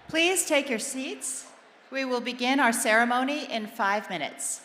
Please take your seats. We will begin our ceremony in 5 minutes.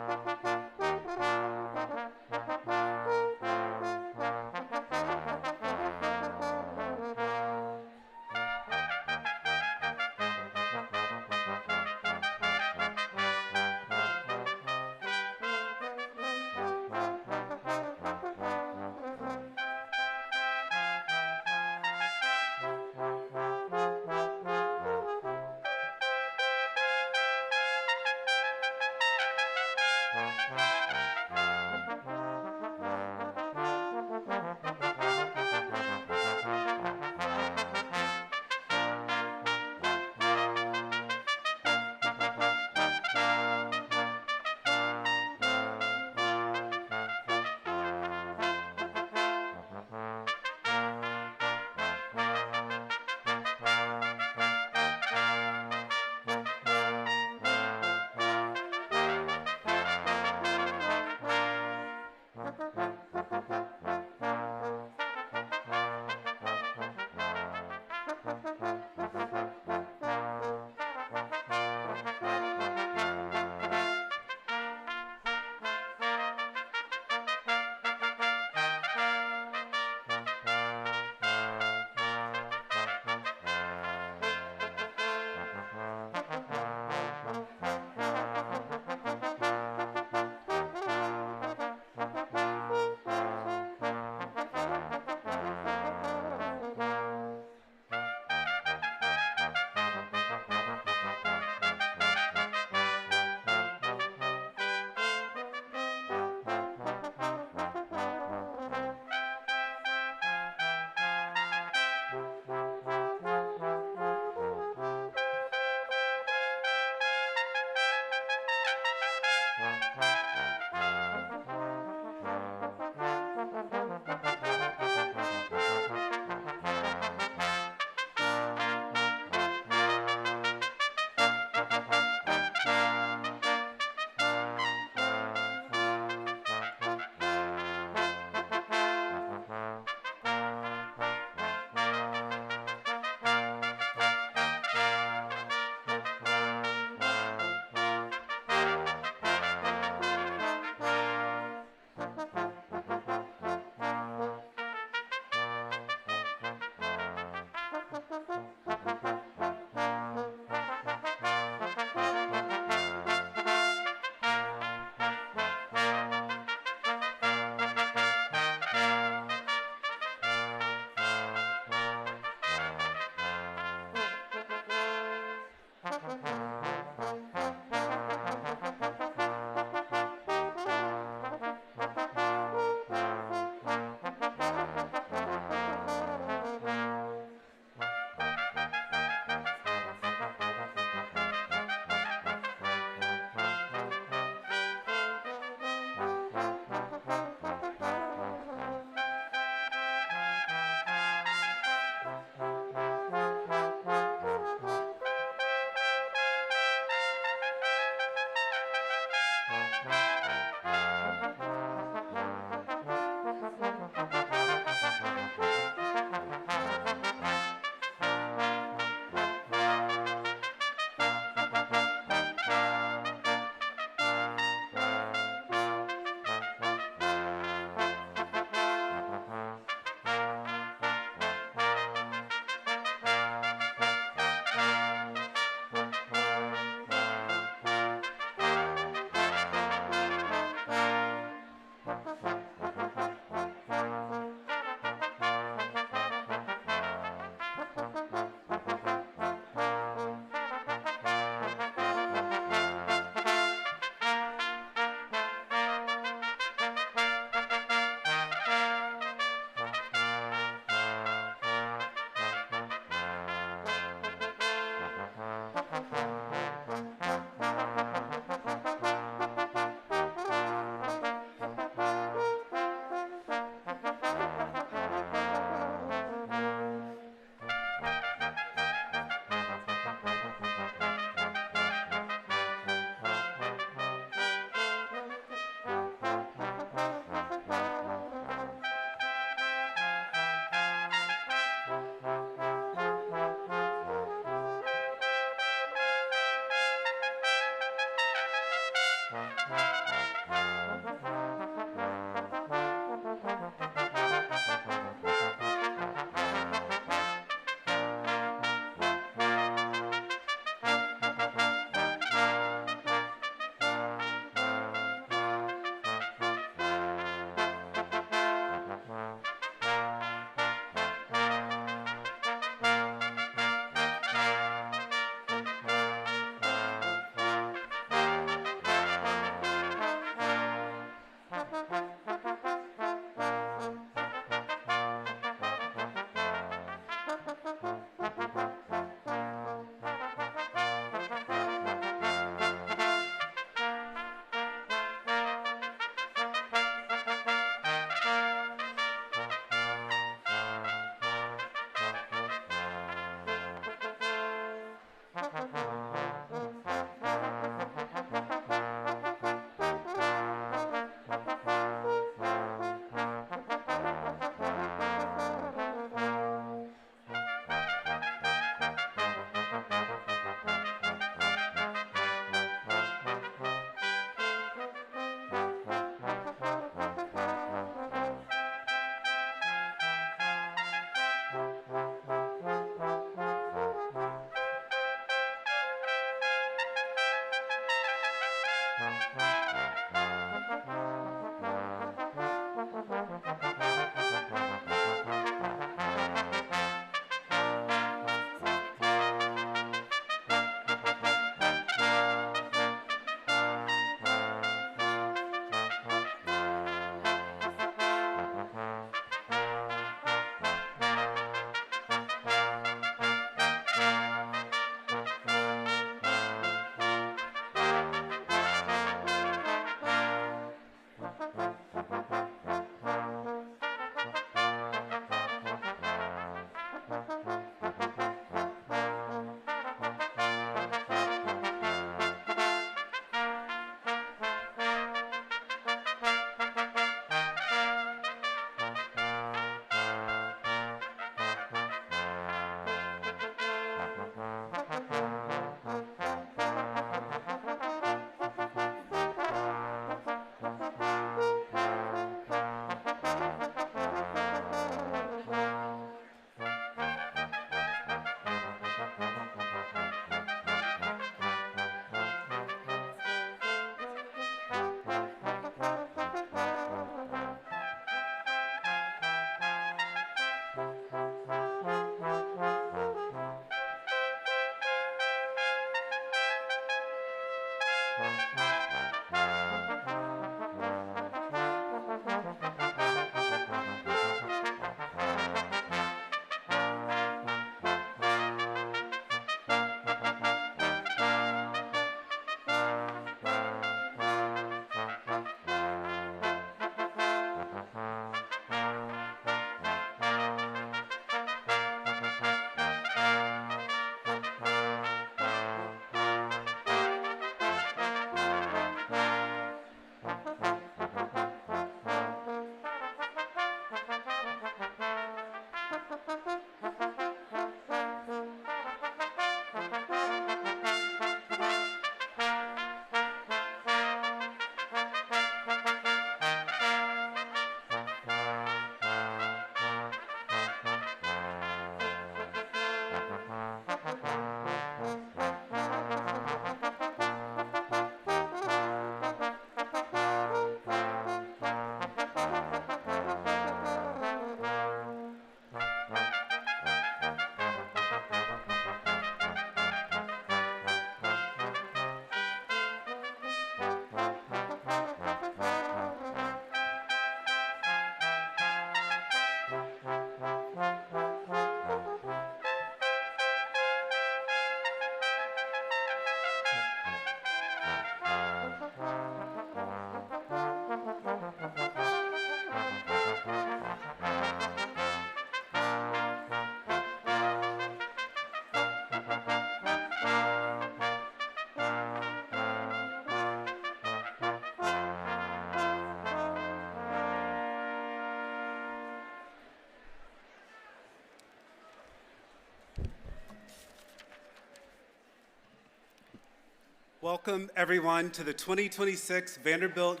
Welcome, everyone, to the 2026 Vanderbilt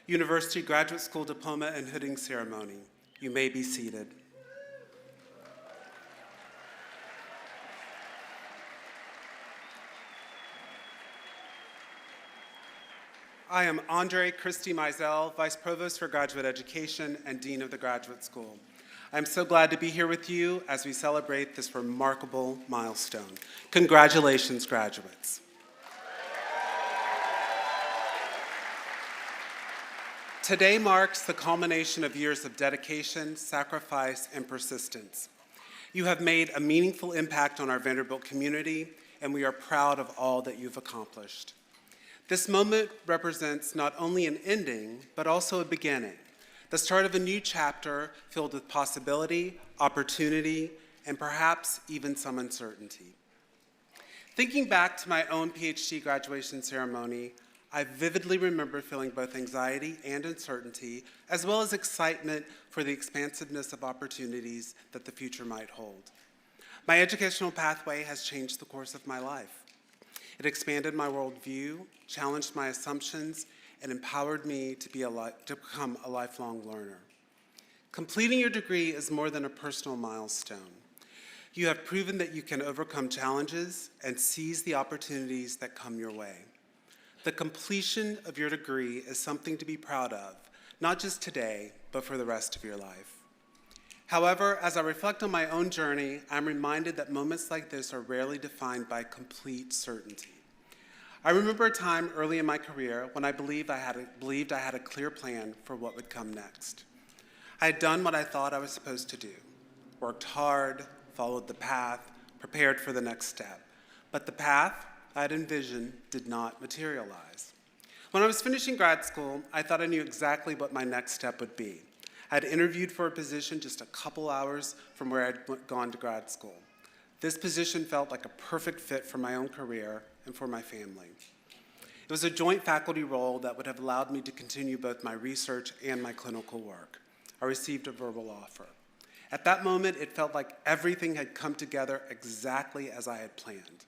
University Graduate School Diploma and Hooding Ceremony. You may be seated. I am Andre Christie Mizell, Vice Provost for Graduate Education and Dean of the Graduate School. I'm so glad to be here with you as we celebrate this remarkable milestone. Congratulations, graduates. Today marks the culmination of years of dedication, sacrifice, and persistence. You have made a meaningful impact on our Vanderbilt community, and we are proud of all that you've accomplished. This moment represents not only an ending, but also a beginning, the start of a new chapter filled with possibility, opportunity, and perhaps even some uncertainty. Thinking back to my own PhD graduation ceremony, I vividly remember feeling both anxiety and uncertainty, as well as excitement for the expansiveness of opportunities that the future might hold. My educational pathway has changed the course of my life. It expanded my worldview, challenged my assumptions, and empowered me to become a lifelong learner. Completing your degree is more than a personal milestone. You have proven that you can overcome challenges and seize the opportunities that come your way. The completion of your degree is something to be proud of, not just today, but for the rest of your life. However, as I reflect on my own journey, I'm reminded that moments like this are rarely defined by complete certainty. I remember a time early in my career when I believed I had a clear plan for what would come next. I had done what I thought I was supposed to do, worked hard, followed the path, prepared for the next step. But the path I had envisioned did not materialize. When I was finishing grad school, I thought I knew exactly what my next step would be. I had interviewed for a position just a couple hours from where I'd gone to grad school. This position felt like a perfect fit for my own career and for my family. It was a joint faculty role that would have allowed me to continue both my research and my clinical work. I received a verbal offer. At that moment, it felt like everything had come together exactly as I had planned.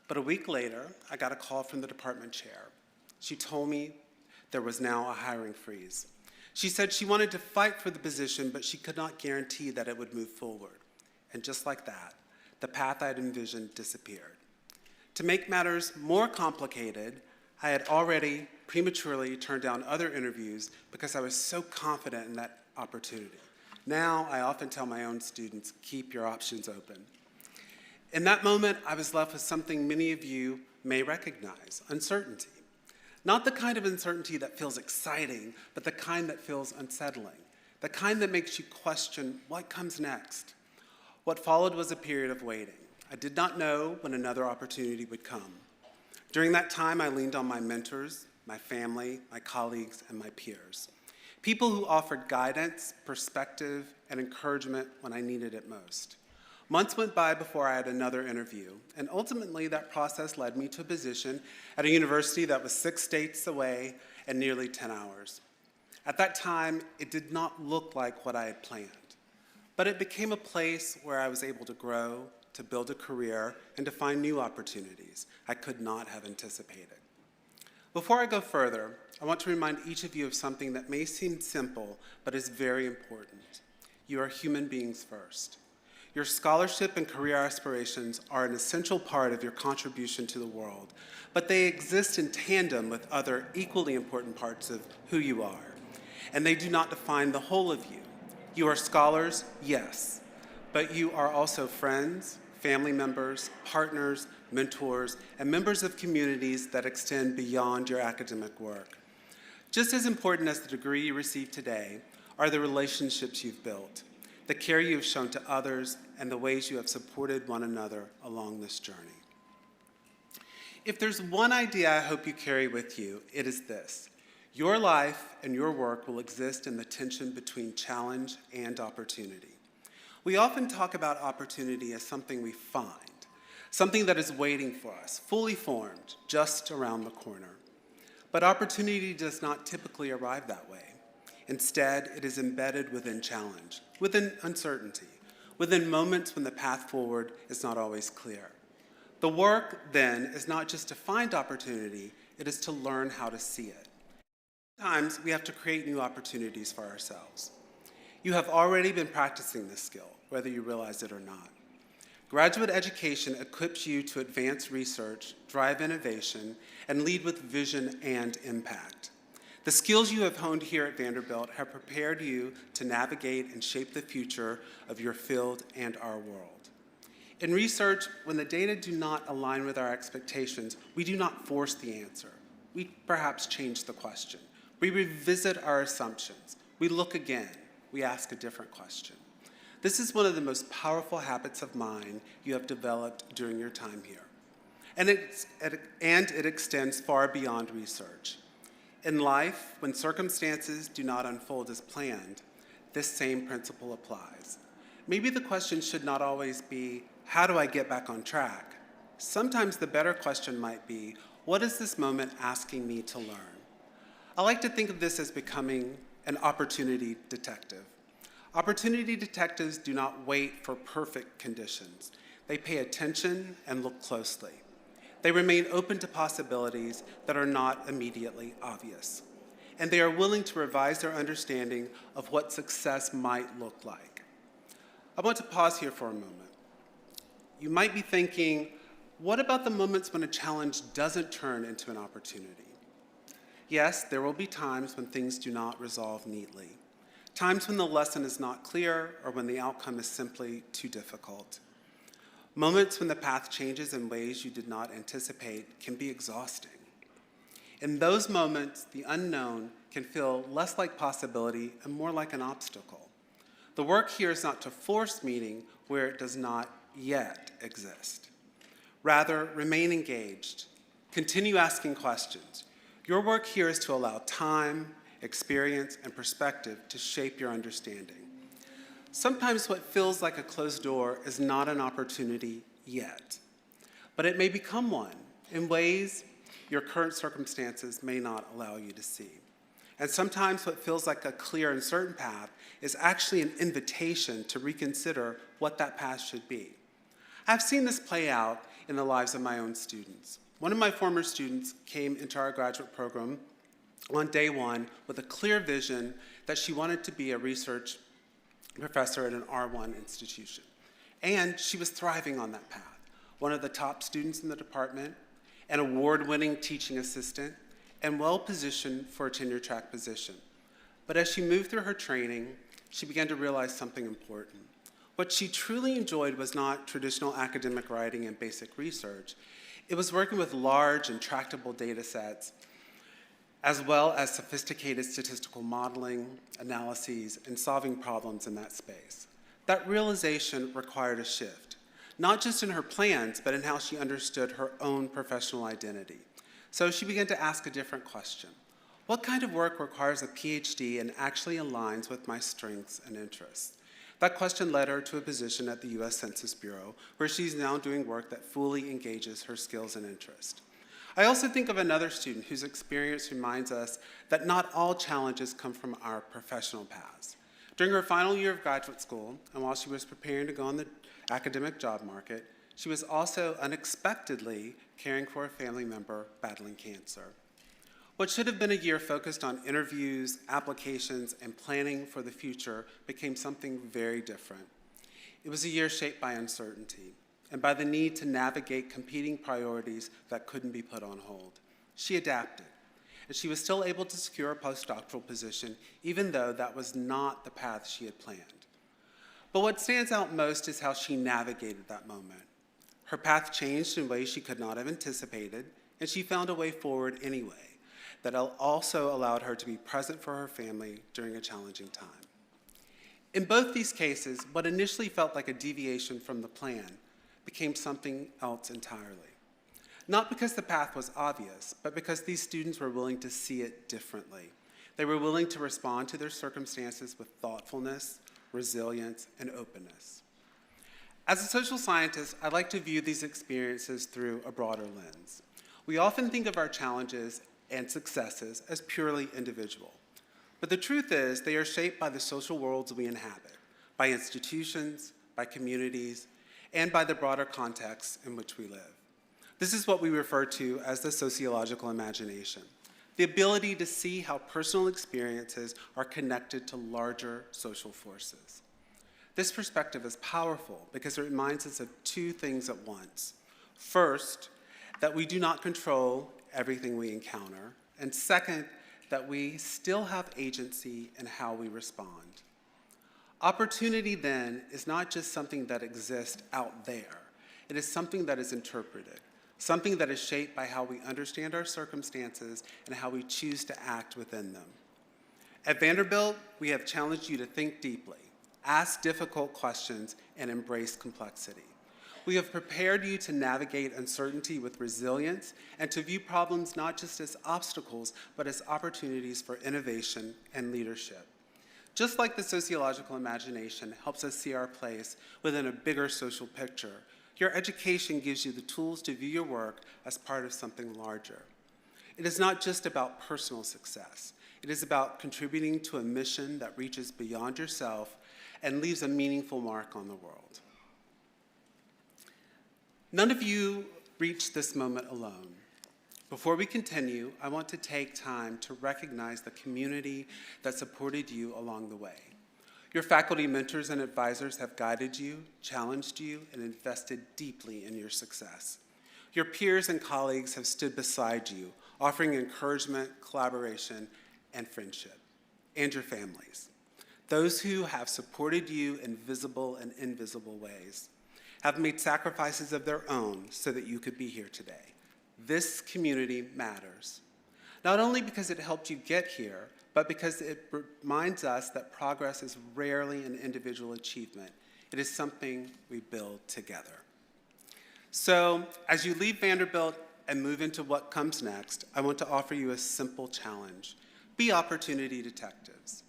But a week later, I got a call from the department chair. She told me there was now a hiring freeze. She said she wanted to fight for the position, but she could not guarantee that it would move forward. And just like that, the path I had envisioned disappeared. To make matters more complicated, I had already prematurely turned down other interviews because I was so confident in that opportunity. Now, I often tell my own students, keep your options open. In that moment, I was left with something many of you may recognize, uncertainty. Not the kind of uncertainty that feels exciting, but the kind that feels unsettling, the kind that makes you question what comes next. What followed was a period of waiting. I did not know when another opportunity would come. During that time, I leaned on my mentors, my family, my colleagues, and my peers. People who offered guidance, perspective, and encouragement when I needed it most. Months went by before I had another interview, and ultimately that process led me to a position at a university that was 6 states away and nearly 10 hours. At that time, it did not look like what I had planned, but it became a place where I was able to grow, to build a career, and to find new opportunities I could not have anticipated. Before I go further, I want to remind each of you of something that may seem simple, but is very important. You are human beings first. Your scholarship and career aspirations are an essential part of your contribution to the world, but they exist in tandem with other equally important parts of who you are, and they do not define the whole of you. You are scholars, yes, but you are also friends, family members, partners, mentors, and members of communities that extend beyond your academic work. Just as important as the degree you receive today are the relationships you've built, the care you have shown to others, and the ways you have supported one another along this journey. If there's one idea I hope you carry with you, it is this. Your life and your work will exist in the tension between challenge and opportunity. We often talk about opportunity as something we find, something that is waiting for us, fully formed, just around the corner. But opportunity does not typically arrive that way. Instead, it is embedded within challenge, within uncertainty, within moments when the path forward is not always clear. The work, then, is not just to find opportunity, it is to learn how to see it. Sometimes we have to create new opportunities for ourselves. You have already been practicing this skill, whether you realize it or not. Graduate education equips you to advance research, drive innovation, and lead with vision and impact. The skills you have honed here at Vanderbilt have prepared you to navigate and shape the future of your field and our world. In research, when the data do not align with our expectations, we do not force the answer. We perhaps change the question. We revisit our assumptions. We look again. We ask a different question. This is one of the most powerful habits of mind you have developed during your time here. And it extends far beyond research. In life, when circumstances do not unfold as planned, this same principle applies. Maybe the question should not always be, how do I get back on track? Sometimes the better question might be, what is this moment asking me to learn? I like to think of this as becoming an opportunity detective. Opportunity detectives do not wait for perfect conditions. They pay attention and look closely. They remain open to possibilities that are not immediately obvious. And they are willing to revise their understanding of what success might look like. I want to pause here for a moment. You might be thinking, what about the moments when a challenge doesn't turn into an opportunity? Yes, there will be times when things do not resolve neatly. Times when the lesson is not clear or when the outcome is simply too difficult. Moments when the path changes in ways you did not anticipate can be exhausting. In those moments, the unknown can feel less like possibility and more like an obstacle. The work here is not to force meaning where it does not yet exist. Rather, remain engaged. Continue asking questions. Your work here is to allow time, experience, and perspective to shape your understanding. Sometimes what feels like a closed door is not an opportunity yet, but it may become one in ways your current circumstances may not allow you to see. And sometimes what feels like a clear and certain path is actually an invitation to reconsider what that path should be. I've seen this play out in the lives of my own students. One of my former students came into our graduate program on day one with a clear vision that she wanted to be a research professor at an R1 institution. And she was thriving on that path. One of the top students in the department, an award-winning teaching assistant, and well-positioned for a tenure-track position. But as she moved through her training, she began to realize something important. What she truly enjoyed was not traditional academic writing and basic research. It was working with large and tractable data sets, as well as sophisticated statistical modeling, analyses, and solving problems in that space. That realization required a shift, not just in her plans, but in how she understood her own professional identity. So she began to ask a different question. What kind of work requires a PhD and actually aligns with my strengths and interests? That question led her to a position at the US Census Bureau, where she's now doing work that fully engages her skills and interests. I also think of another student whose experience reminds us that not all challenges come from our professional paths. During her final year of graduate school, and while she was preparing to go on the academic job market, she was also unexpectedly caring for a family member battling cancer. What should have been a year focused on interviews, applications, and planning for the future became something very different. It was a year shaped by uncertainty and by the need to navigate competing priorities that couldn't be put on hold. She adapted, and she was still able to secure a postdoctoral position, even though that was not the path she had planned. But what stands out most is how she navigated that moment. Her path changed in ways she could not have anticipated, and she found a way forward anyway that also allowed her to be present for her family during a challenging time. In both these cases, what initially felt like a deviation from the plan became something else entirely. Not because the path was obvious, but because these students were willing to see it differently. They were willing to respond to their circumstances with thoughtfulness, resilience, and openness. As a social scientist, I like to view these experiences through a broader lens. We often think of our challenges and successes as purely individual. But the truth is, they are shaped by the social worlds we inhabit, by institutions, by communities, and by the broader context in which we live. This is what we refer to as the sociological imagination, the ability to see how personal experiences are connected to larger social forces. This perspective is powerful because it reminds us of two things at once. First, that we do not control everything we encounter, and second, that we still have agency in how we respond. Opportunity, then, is not just something that exists out there. It is something that is interpreted, something that is shaped by how we understand our circumstances and how we choose to act within them. At Vanderbilt, we have challenged you to think deeply, ask difficult questions, and embrace complexity. We have prepared you to navigate uncertainty with resilience and to view problems not just as obstacles, but as opportunities for innovation and leadership. Just like the sociological imagination helps us see our place within a bigger social picture, your education gives you the tools to view your work as part of something larger. It is not just about personal success. It is about contributing to a mission that reaches beyond yourself and leaves a meaningful mark on the world. None of you reached this moment alone. Before we continue, I want to take time to recognize the community that supported you along the way. Your faculty mentors and advisors have guided you, challenged you, and invested deeply in your success. Your peers and colleagues have stood beside you, offering encouragement, collaboration, and friendship, and your families. Those who have supported you in visible and invisible ways have made sacrifices of their own so that you could be here today. This community matters, not only because it helped you get here, but because it reminds us that progress is rarely an individual achievement. It is something we build together. So, as you leave Vanderbilt and move into what comes next, I want to offer you a simple challenge. Be opportunity detectives.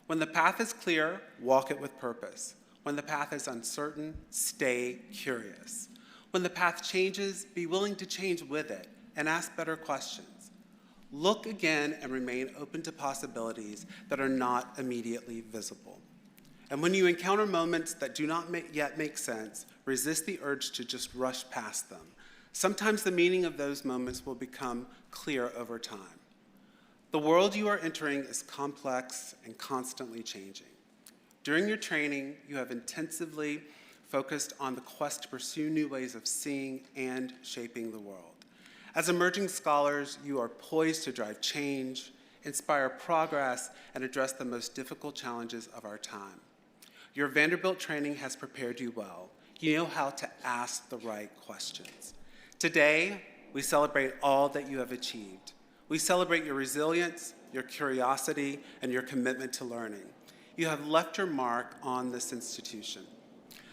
When the path is clear, walk it with purpose. When the path is uncertain, stay curious. When the path changes, be willing to change with it and ask better questions. Look again and remain open to possibilities that are not immediately visible. And when you encounter moments that do not yet make sense, resist the urge to just rush past them. Sometimes the meaning of those moments will become clear over time. The world you are entering is complex and constantly changing. During your training, you have intensively focused on the quest to pursue new ways of seeing and shaping the world. As emerging scholars, you are poised to drive change, inspire progress, and address the most difficult challenges of our time. Your Vanderbilt training has prepared you well. You know how to ask the right questions. Today, we celebrate all that you have achieved. We celebrate your resilience, your curiosity, and your commitment to learning. You have left your mark on this institution,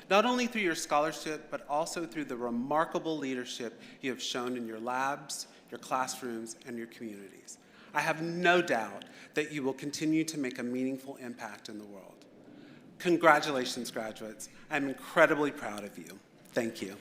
not only through your scholarship, but also through the remarkable leadership you have shown in your labs, your classrooms, and your communities. I have no doubt that you will continue to make a meaningful impact in the world. Congratulations, graduates. I'm incredibly proud of you. Thank you.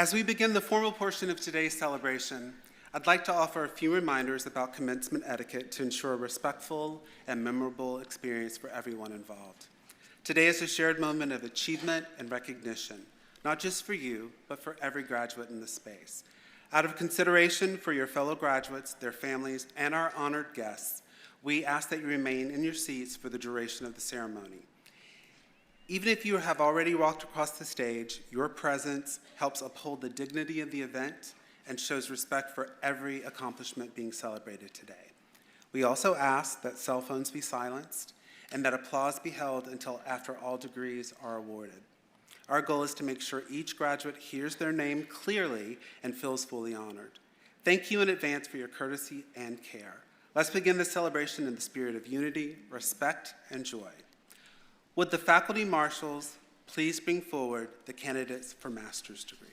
As we begin the formal portion of today's celebration, I'd like to offer a few reminders about commencement etiquette to ensure a respectful and memorable experience for everyone involved. Today is a shared moment of achievement and recognition, not just for you, but for every graduate in this space. Out of consideration for your fellow graduates, their families, and our honored guests, we ask that you remain in your seats for the duration of the ceremony. Even if you have already walked across the stage, your presence helps uphold the dignity of the event and shows respect for every accomplishment being celebrated today. We also ask that cell phones be silenced and that applause be held until after all degrees are awarded. Our goal is to make sure each graduate hears their name clearly and feels fully honored. Thank you in advance for your courtesy and care. Let's begin the celebration in the spirit of unity, respect, and joy. Would the faculty marshals please bring forward the candidates for master's degrees?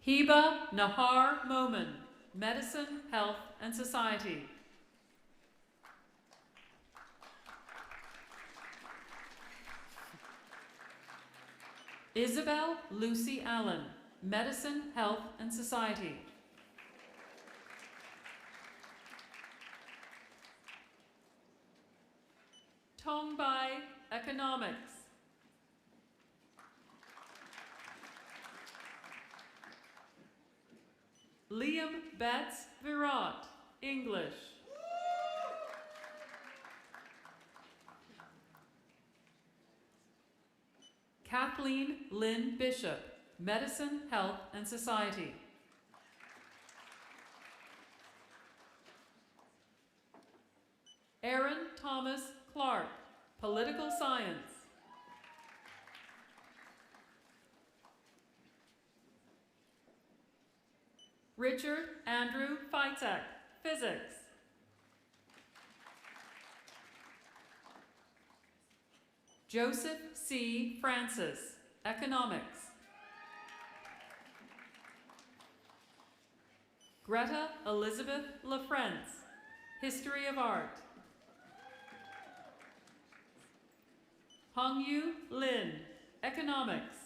Hiba Nahar Momin, Medicine, Health, and Society. Isabel Lucy Allen, Medicine, Health, and Society. Tongbai, Economics. Liam Betts Virat, English. Kathleen Lynn Bishop, Medicine, Health, and Society. Aaron Thomas Clark, Political Science. Richard Andrew Feitek, Physics. Joseph C. Francis, Economics. Greta Elizabeth LaFrance, History of Art. Hongyu Lin, Economics.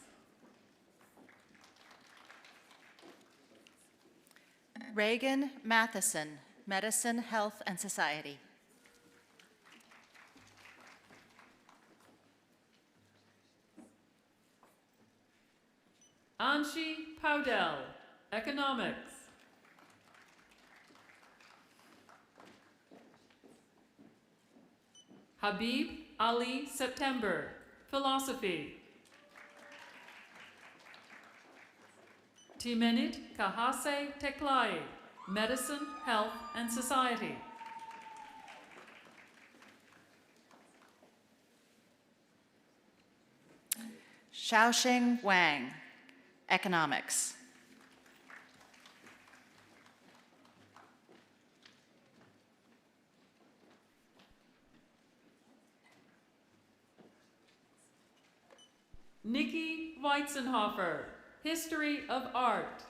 Reagan Matheson, Medicine, Health, and Society. Anshi Powdell, Economics. Habib Ali September, Philosophy. Timenit Kahase Teklai, Medicine, Health, and Society. Xiaoxing Wang, Economics. Nikki Weizenhofer, History of Art.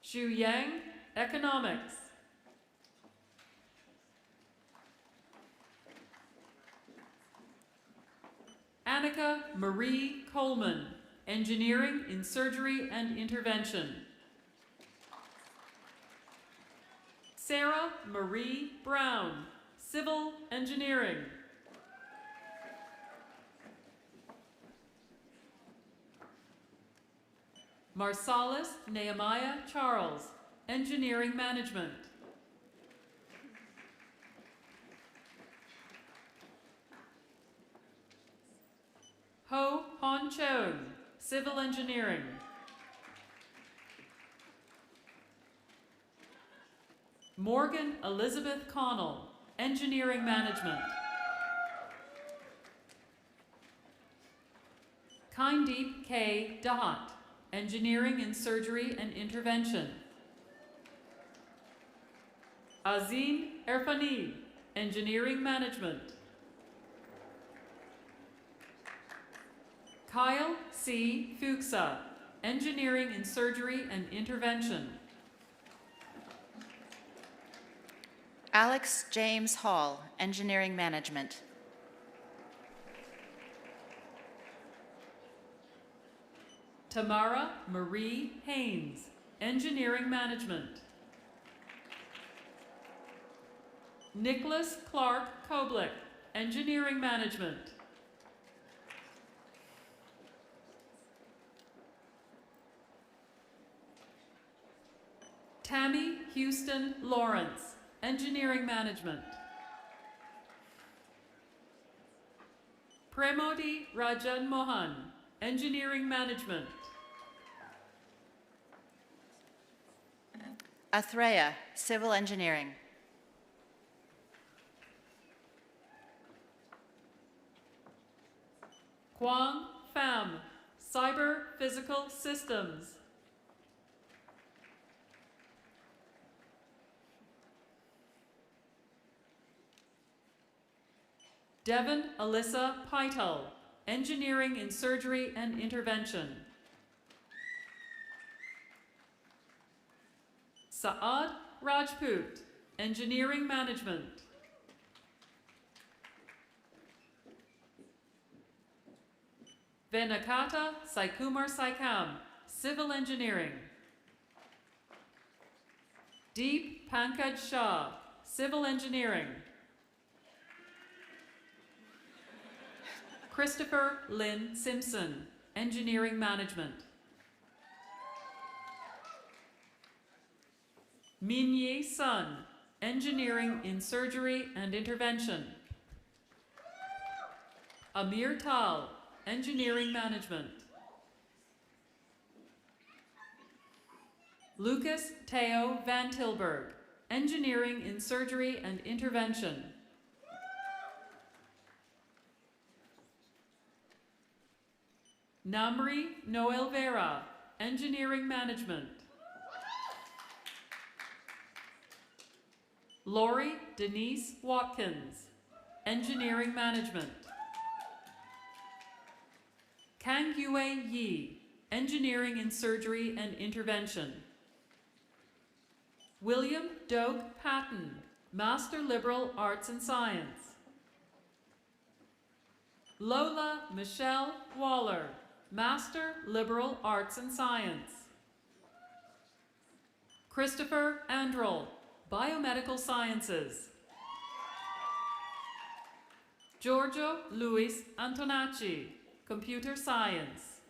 Xu Yang, Economics. Annika Marie Coleman, Engineering in Surgery and Intervention. Sarah Marie Brown, Civil Engineering. Marsalis Nehemiah Charles, Engineering Management. Ho Hon Cheung, Civil Engineering. Morgan Elizabeth Connell, Engineering Management. Kindeep K. Dahat, Engineering in Surgery and Intervention. Azim Erfani, Engineering Management. Kyle C. Fuchsa, Engineering in Surgery and Intervention. Alex James Hall, Engineering Management. Tamara Marie Haynes, Engineering Management. Nicholas Clark Koblick, Engineering Management. Tammy Houston Lawrence, Engineering Management. Premodi Rajan Mohan, Engineering Management. Athreya, Civil Engineering. Quang Pham, Cyber Physical Systems. Devon Alyssa Pytel, Engineering in Surgery and Intervention. Saad Rajput, Engineering Management. Venakata Saikumar Saikam, Civil Engineering. Deep Pankaj Shah, Civil Engineering. Christopher Lynn Simpson, Engineering Management. Minye Sun, Engineering in Surgery and Intervention. Amir Tal, Engineering Management. Lucas Teo Van Tilburg, Engineering in Surgery and Intervention. Namri Noel Vera, Engineering Management. Lori Denise Watkins, Engineering Management. Kang Yue Yi, Engineering in Surgery and Intervention. William Doak Patton, Master Liberal Arts and Science. Lola Michelle Waller, Master Liberal Arts and Science. Christopher Androl, Biomedical Sciences. Giorgio Luis Antonacci, Computer Science.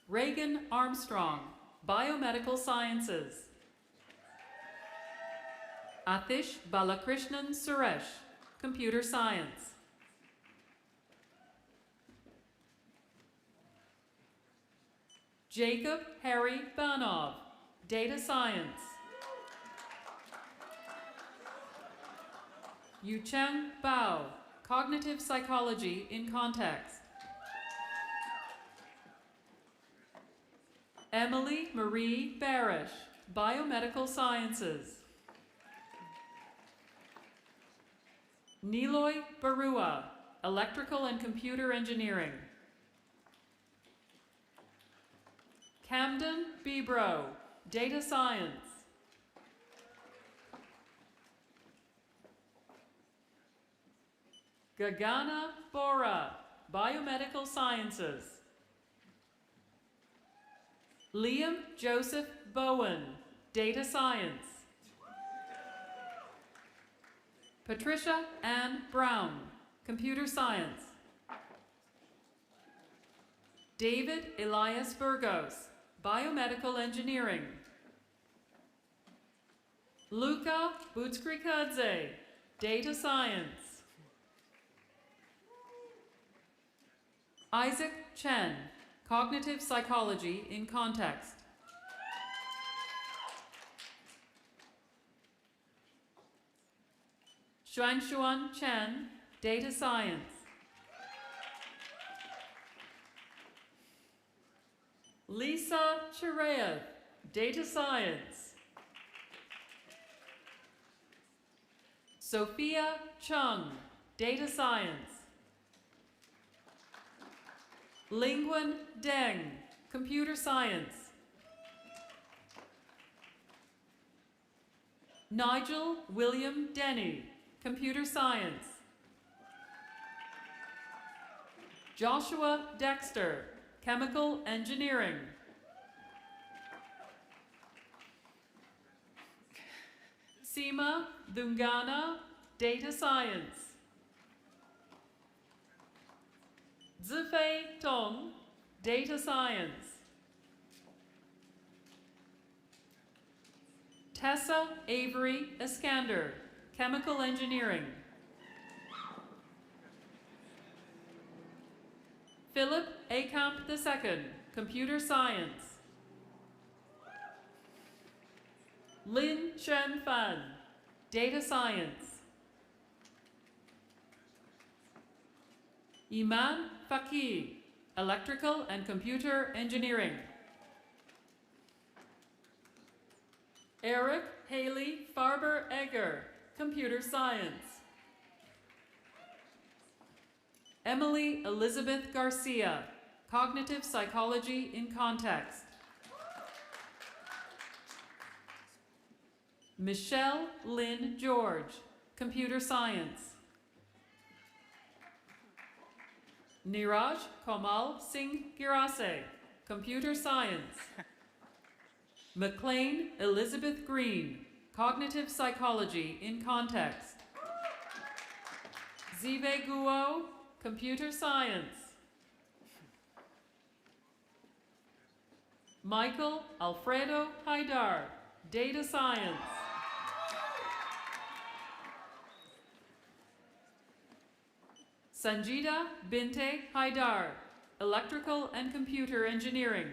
Reagan Armstrong, Biomedical Sciences. Atish Balakrishnan Suresh, Computer Science. Jacob Harry Banov, Data Science. Yucheng Bao, Cognitive Psychology in Context. Emily Marie Barish, Biomedical Sciences. Niloy Barua, Electrical and Computer Engineering. Camden Bebro, Data Science. Gagana Bora, Biomedical Sciences. Liam Joseph Bowen, Data Science. Patricia Ann Brown, Computer Science. David Elias Burgos, Biomedical Engineering. Luca Butskrikadze, Data Science. Isaac Chen, Cognitive Psychology in Context. Xuanshuan Chen, Data Science. Lisa Chireyev, Data Science. Sophia Chung, Data Science. Lingwen Deng, Computer Science. Nigel William Denny, Computer Science. Joshua Dexter, Chemical Engineering. Seema Dungana, Data Science. Zifei Tong, Data Science. Tessa Avery Eskander, Chemical Engineering. Philip Akamp II, Computer Science. Lin Shen Fan, Data Science. Iman Faki, Electrical and Computer Engineering. Eric Haley Farber Egger, Computer Science. Emily Elizabeth Garcia, Cognitive Psychology in Context. Michelle Lynn George, Computer Science. Niraj Komal Singh Girase, Computer Science. McLean Elizabeth Green, Cognitive Psychology in Context. Zive Guo, Computer Science. Michael Alfredo Haidar, Data Science. Sanjita Binte Haidar, Electrical and Computer Engineering.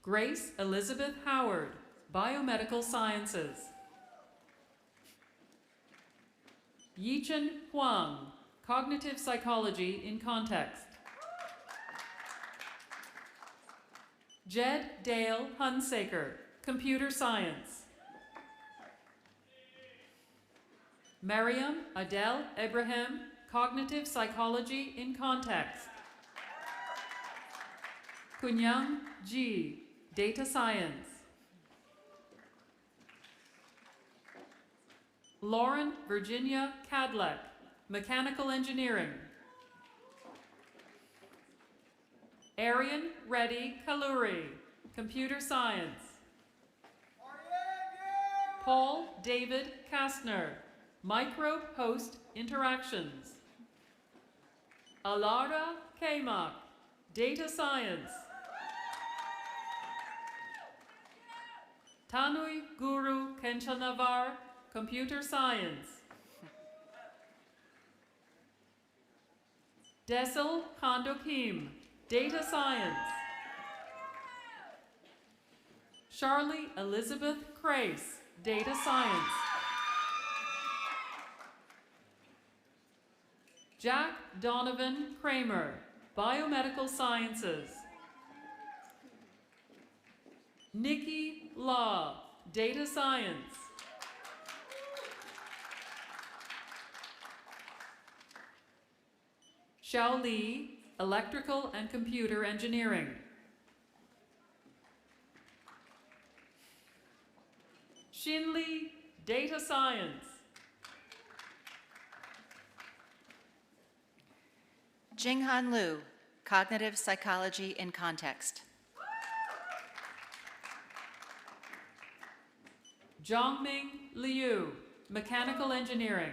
Grace Elizabeth Howard, Biomedical Sciences. Yichen Huang, Cognitive Psychology in Context. Jed Dale Hunsaker, Computer Science. Mariam Adel Ibrahim, Cognitive Psychology in Context. Kunyang Ji, Data Science. Lauren Virginia Cadleck, Mechanical Engineering. Arian Reddy Kaluri, Computer Science. Paul David Kastner, Micro-Host Interactions. Alara Kamak, Data Science. Tanui Guru Kenchanavar, Computer Science. Desel Khandokim, Data Science. Charlie Elizabeth Crace, Data Science. Jack Donovan Kramer, Biomedical Sciences. Nikki Law, Data Science. Xiao Li, Electrical and Computer Engineering. Xin Li, Data Science. Jinghan Liu, Cognitive Psychology in Context. Zhongming Liu, Mechanical Engineering.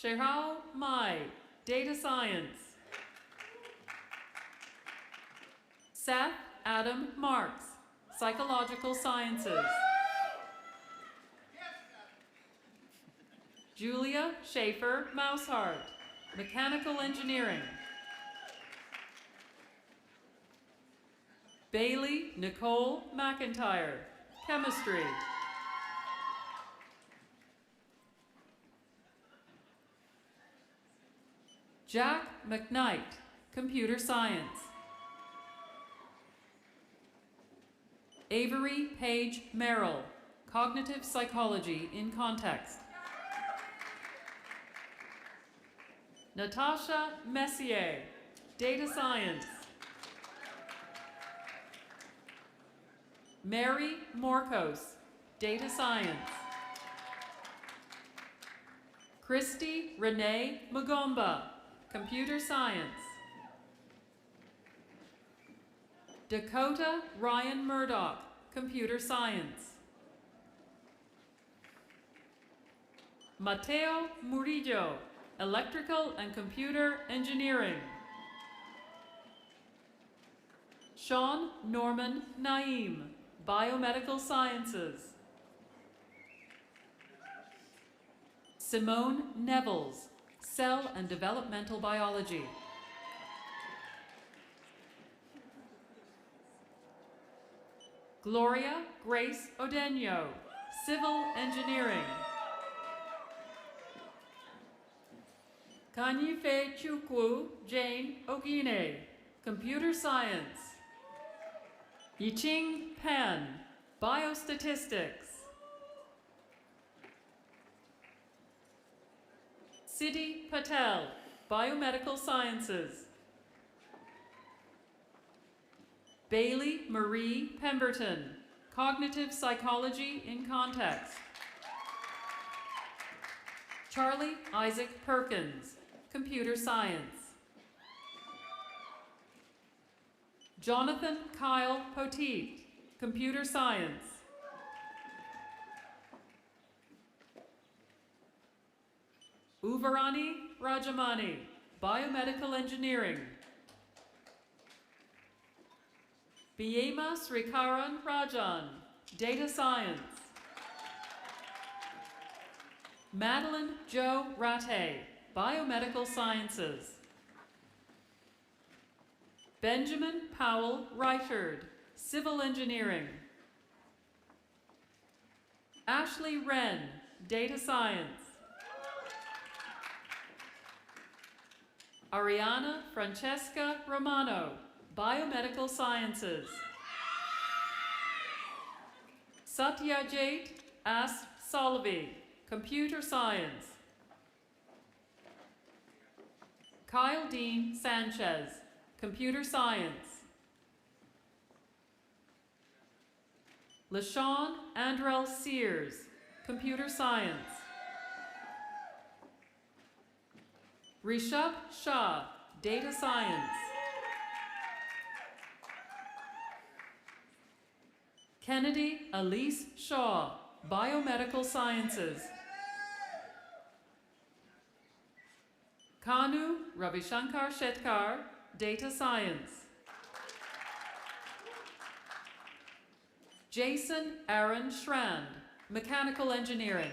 Shehao Mai, Data Science. Seth Adam Marks, Psychological Sciences. Julia Schaefer Moushart, Mechanical Engineering. Bailey Nicole McIntyre, Chemistry. Jack McKnight, Computer Science. Avery Page Merrill, Cognitive Psychology in Context. Natasha Messier, Data Science. Mary Morcos, Data Science. Christy Renee Magomba, Computer Science. Dakota Ryan Murdoch, Computer Science. Mateo Murillo, Electrical and Computer Engineering. Sean Norman Naim, Biomedical Sciences. Simone Nevels, Cell and Developmental Biology. Gloria Grace Odenyo, Civil Engineering. Kanyife Chukwu Jane Ogine, Computer Science. Yiching Pan, Biostatistics. Siddhi Patel, Biomedical Sciences. Bailey Marie Pemberton, Cognitive Psychology in Context. Charlie Isaac Perkins, Computer Science. Jonathan Kyle Poteet, Computer Science. Uvarani Rajamani, Biomedical Engineering. Biyema Srikaran Rajan, Data Science. Madeline Jo Ratte, Biomedical Sciences. Benjamin Powell Reichard, Civil Engineering. Ashley Wren, Data Science. Ariana Francesca Romano, Biomedical Sciences. Satyajit S. Solvi, Computer Science. Kyle Dean Sanchez, Computer Science. LaShawn Andrell Sears, Computer Science. Rishabh Shah, Data Science. Kennedy Elise Shaw, Biomedical Sciences. Kanu Ravishankar Shetkar, Data Science. Jason Aaron Schrand, Mechanical Engineering.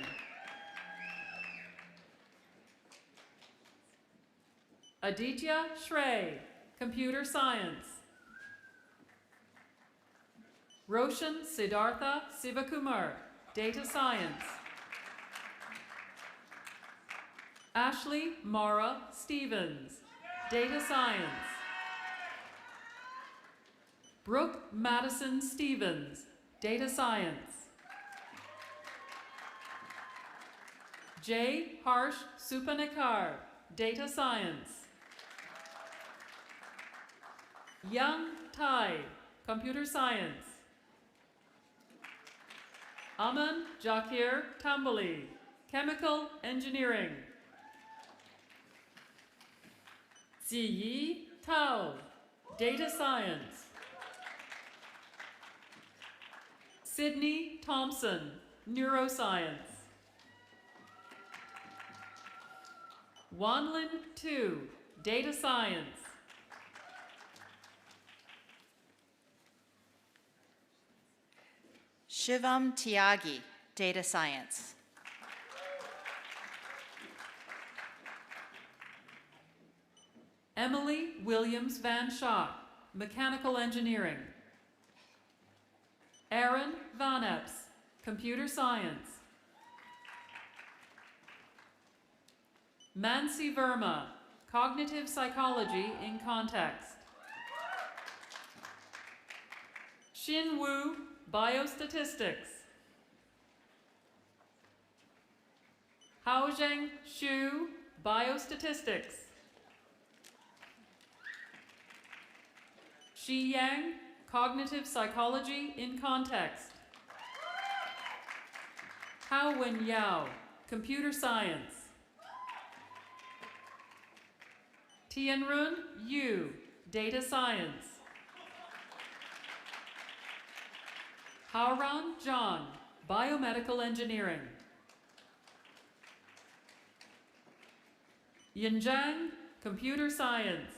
Aditya Shrey, Computer Science. Roshan Siddhartha Sivakumar, Data Science. Ashley Mara Stevens, Data Science. Brooke Madison Stevens, Data Science. J. Harsh Supanikar, Data Science. Young Tai, Computer Science. Aman Jakir Tambali, Chemical Engineering. Ziyi Tao, Data Science. Sydney Thompson, Neuroscience. Wanlin Tu, Data Science. Shivam Tyagi, Data Science. Emily Williams Van Schott, Mechanical Engineering. Aaron Van Epps, Computer Science. Mansi Verma, Cognitive Psychology in Context. Xin Wu, Biostatistics. Haozheng Xu, Biostatistics. Shi Yang, Cognitive Psychology in Context. Haowen Yao, Computer Science. Tianrun Yu, Data Science. Haoran Zhang, Biomedical Engineering. Yinzhang, Computer Science.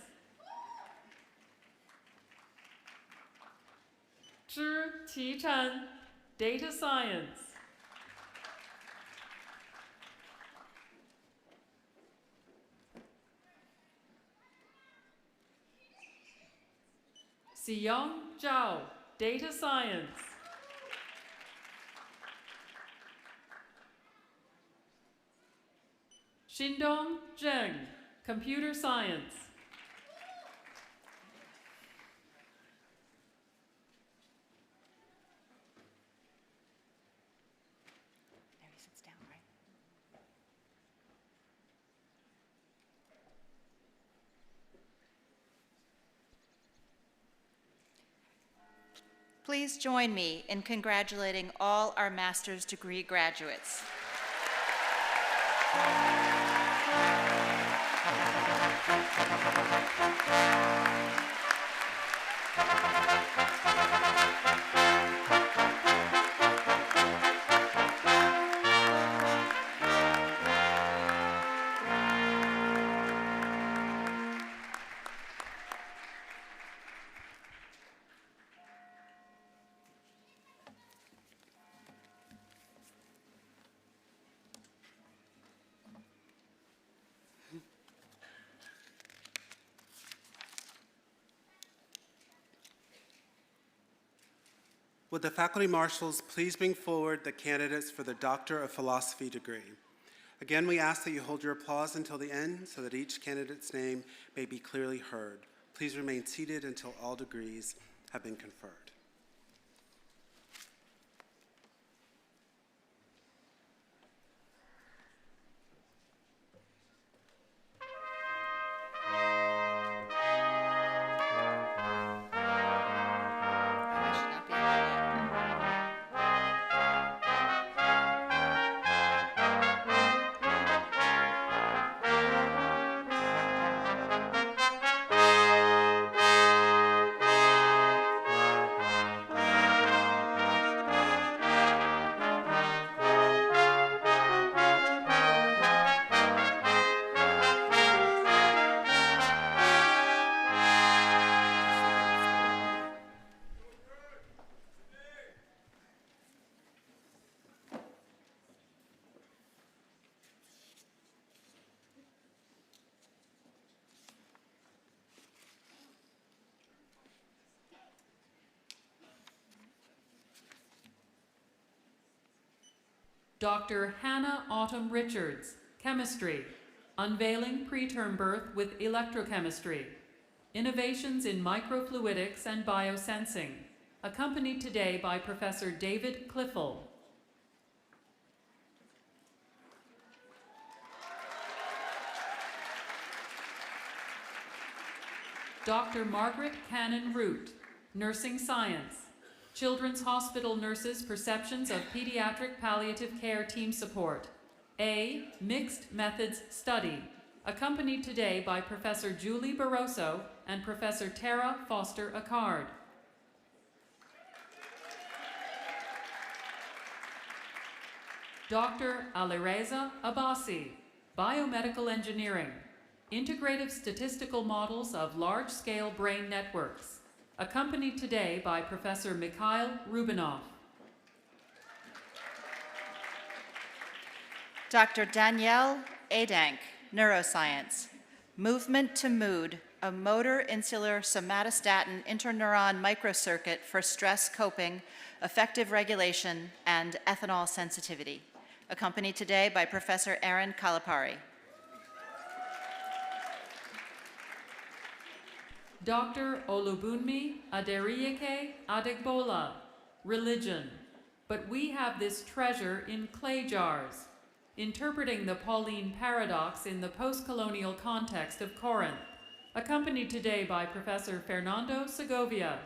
Zhi Qichen, Data Science. Xiyong Zhao, Data Science. Xindong Zheng, Computer Science. Please join me in congratulating all our master's degree graduates. Would the faculty marshals please bring forward the candidates for the Doctor of Philosophy degree? Again, we ask that you hold your applause until the end so that each candidate's name may be clearly heard. Please remain seated until all degrees have been conferred. I should not be able to. Dr. Hannah Autumn Richards, Chemistry, Unveiling Preterm Birth with Electrochemistry, Innovations in Microfluidics and Biosensing, accompanied today by Professor David Cliffel. Dr. Margaret Cannon Root, Nursing Science, Children's Hospital Nurses' Perceptions of Pediatric Palliative Care Team Support, A, Mixed Methods Study, accompanied today by Professor Julie Barroso and Professor Tara Foster-Acard. Dr. Alireza Abbasi, Biomedical Engineering, Integrative Statistical Models of Large-Scale Brain Networks, accompanied today by Professor Mikhail Rubinov. Dr. Danielle Adank, Neuroscience, Movement to Mood, a motor insular somatostatin interneuron microcircuit for stress coping, effective regulation, and ethanol sensitivity, accompanied today by Professor Aaron Kalapari. Dr. Olubunmi Aderiyike Adegbola, Religion. But we have this treasure in clay jars, interpreting the Pauline paradox in the post-colonial context of Corinth, accompanied today by Professor Fernando Segovia.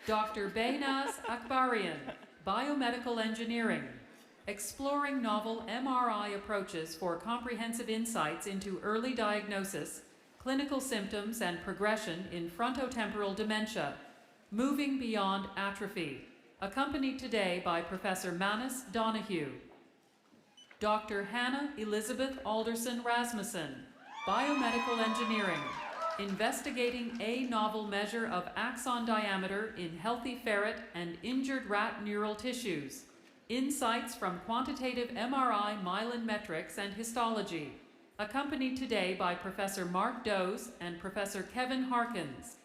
Dr. Behnaz Akbarian, Biomedical Engineering, exploring novel MRI approaches for comprehensive insights into early diagnosis, clinical symptoms, and progression in frontotemporal dementia, moving beyond atrophy, accompanied today by Professor Manus Donahue. Dr. Hannah Elizabeth Alderson Rasmussen, Biomedical Engineering, investigating a novel measure of axon diameter in healthy ferret and injured rat neural tissues, insights from quantitative MRI myelin metrics and histology, accompanied today by Professor Mark Doze and Professor Kevin Harkins.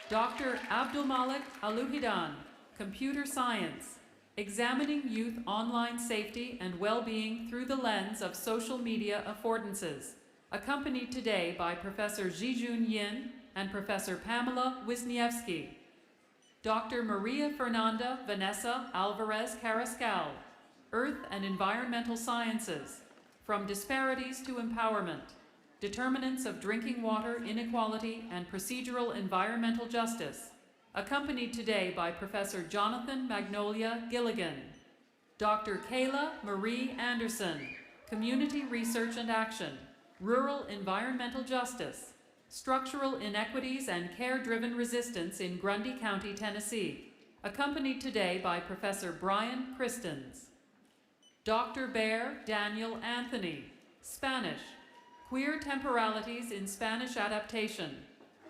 Dr. Abdulmalik Aluhidan, Computer Science, examining youth online safety and well-being through the lens of social media affordances, accompanied today by Professor Zijun Yin and Professor Pamela Wisniewski. Dr. Maria Fernanda Vanessa Alvarez Carrascal, Earth and Environmental Sciences, From Disparities to Empowerment, Determinants of Drinking Water Inequality and Procedural Environmental Justice, accompanied today by Professor Jonathan Magnolia Gilligan, Dr. Kayla Marie Anderson, Community Research and Action, Rural Environmental Justice, Structural Inequities and Care-Driven Resistance in Grundy County, Tennessee, accompanied today by Professor Brian Christens, Dr. Bear Daniel Anthony, Spanish, Queer Temporalities in Spanish Adaptation,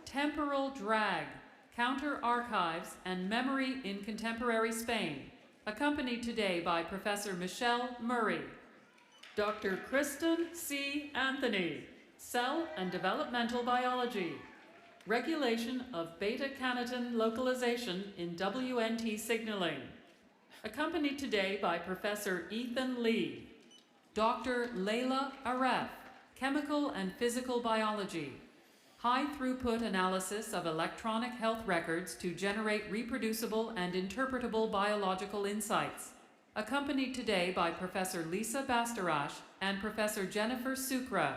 Temporal Drag, Counter Archives and Memory in Contemporary Spain, accompanied today by Professor Michelle Murray, Dr. Kristen C. Anthony, Cell and Developmental Biology, Regulation of Beta-Carotene Localization in WNT Signaling, accompanied today by Professor Ethan Lee, Dr. Layla Aref, Chemical and Physical Biology, High-Throughput Analysis of Electronic Health Records to Generate Reproducible and Interpretable Biological Insights, accompanied today by Professor Lisa Bastarash and Professor Jennifer Sucra,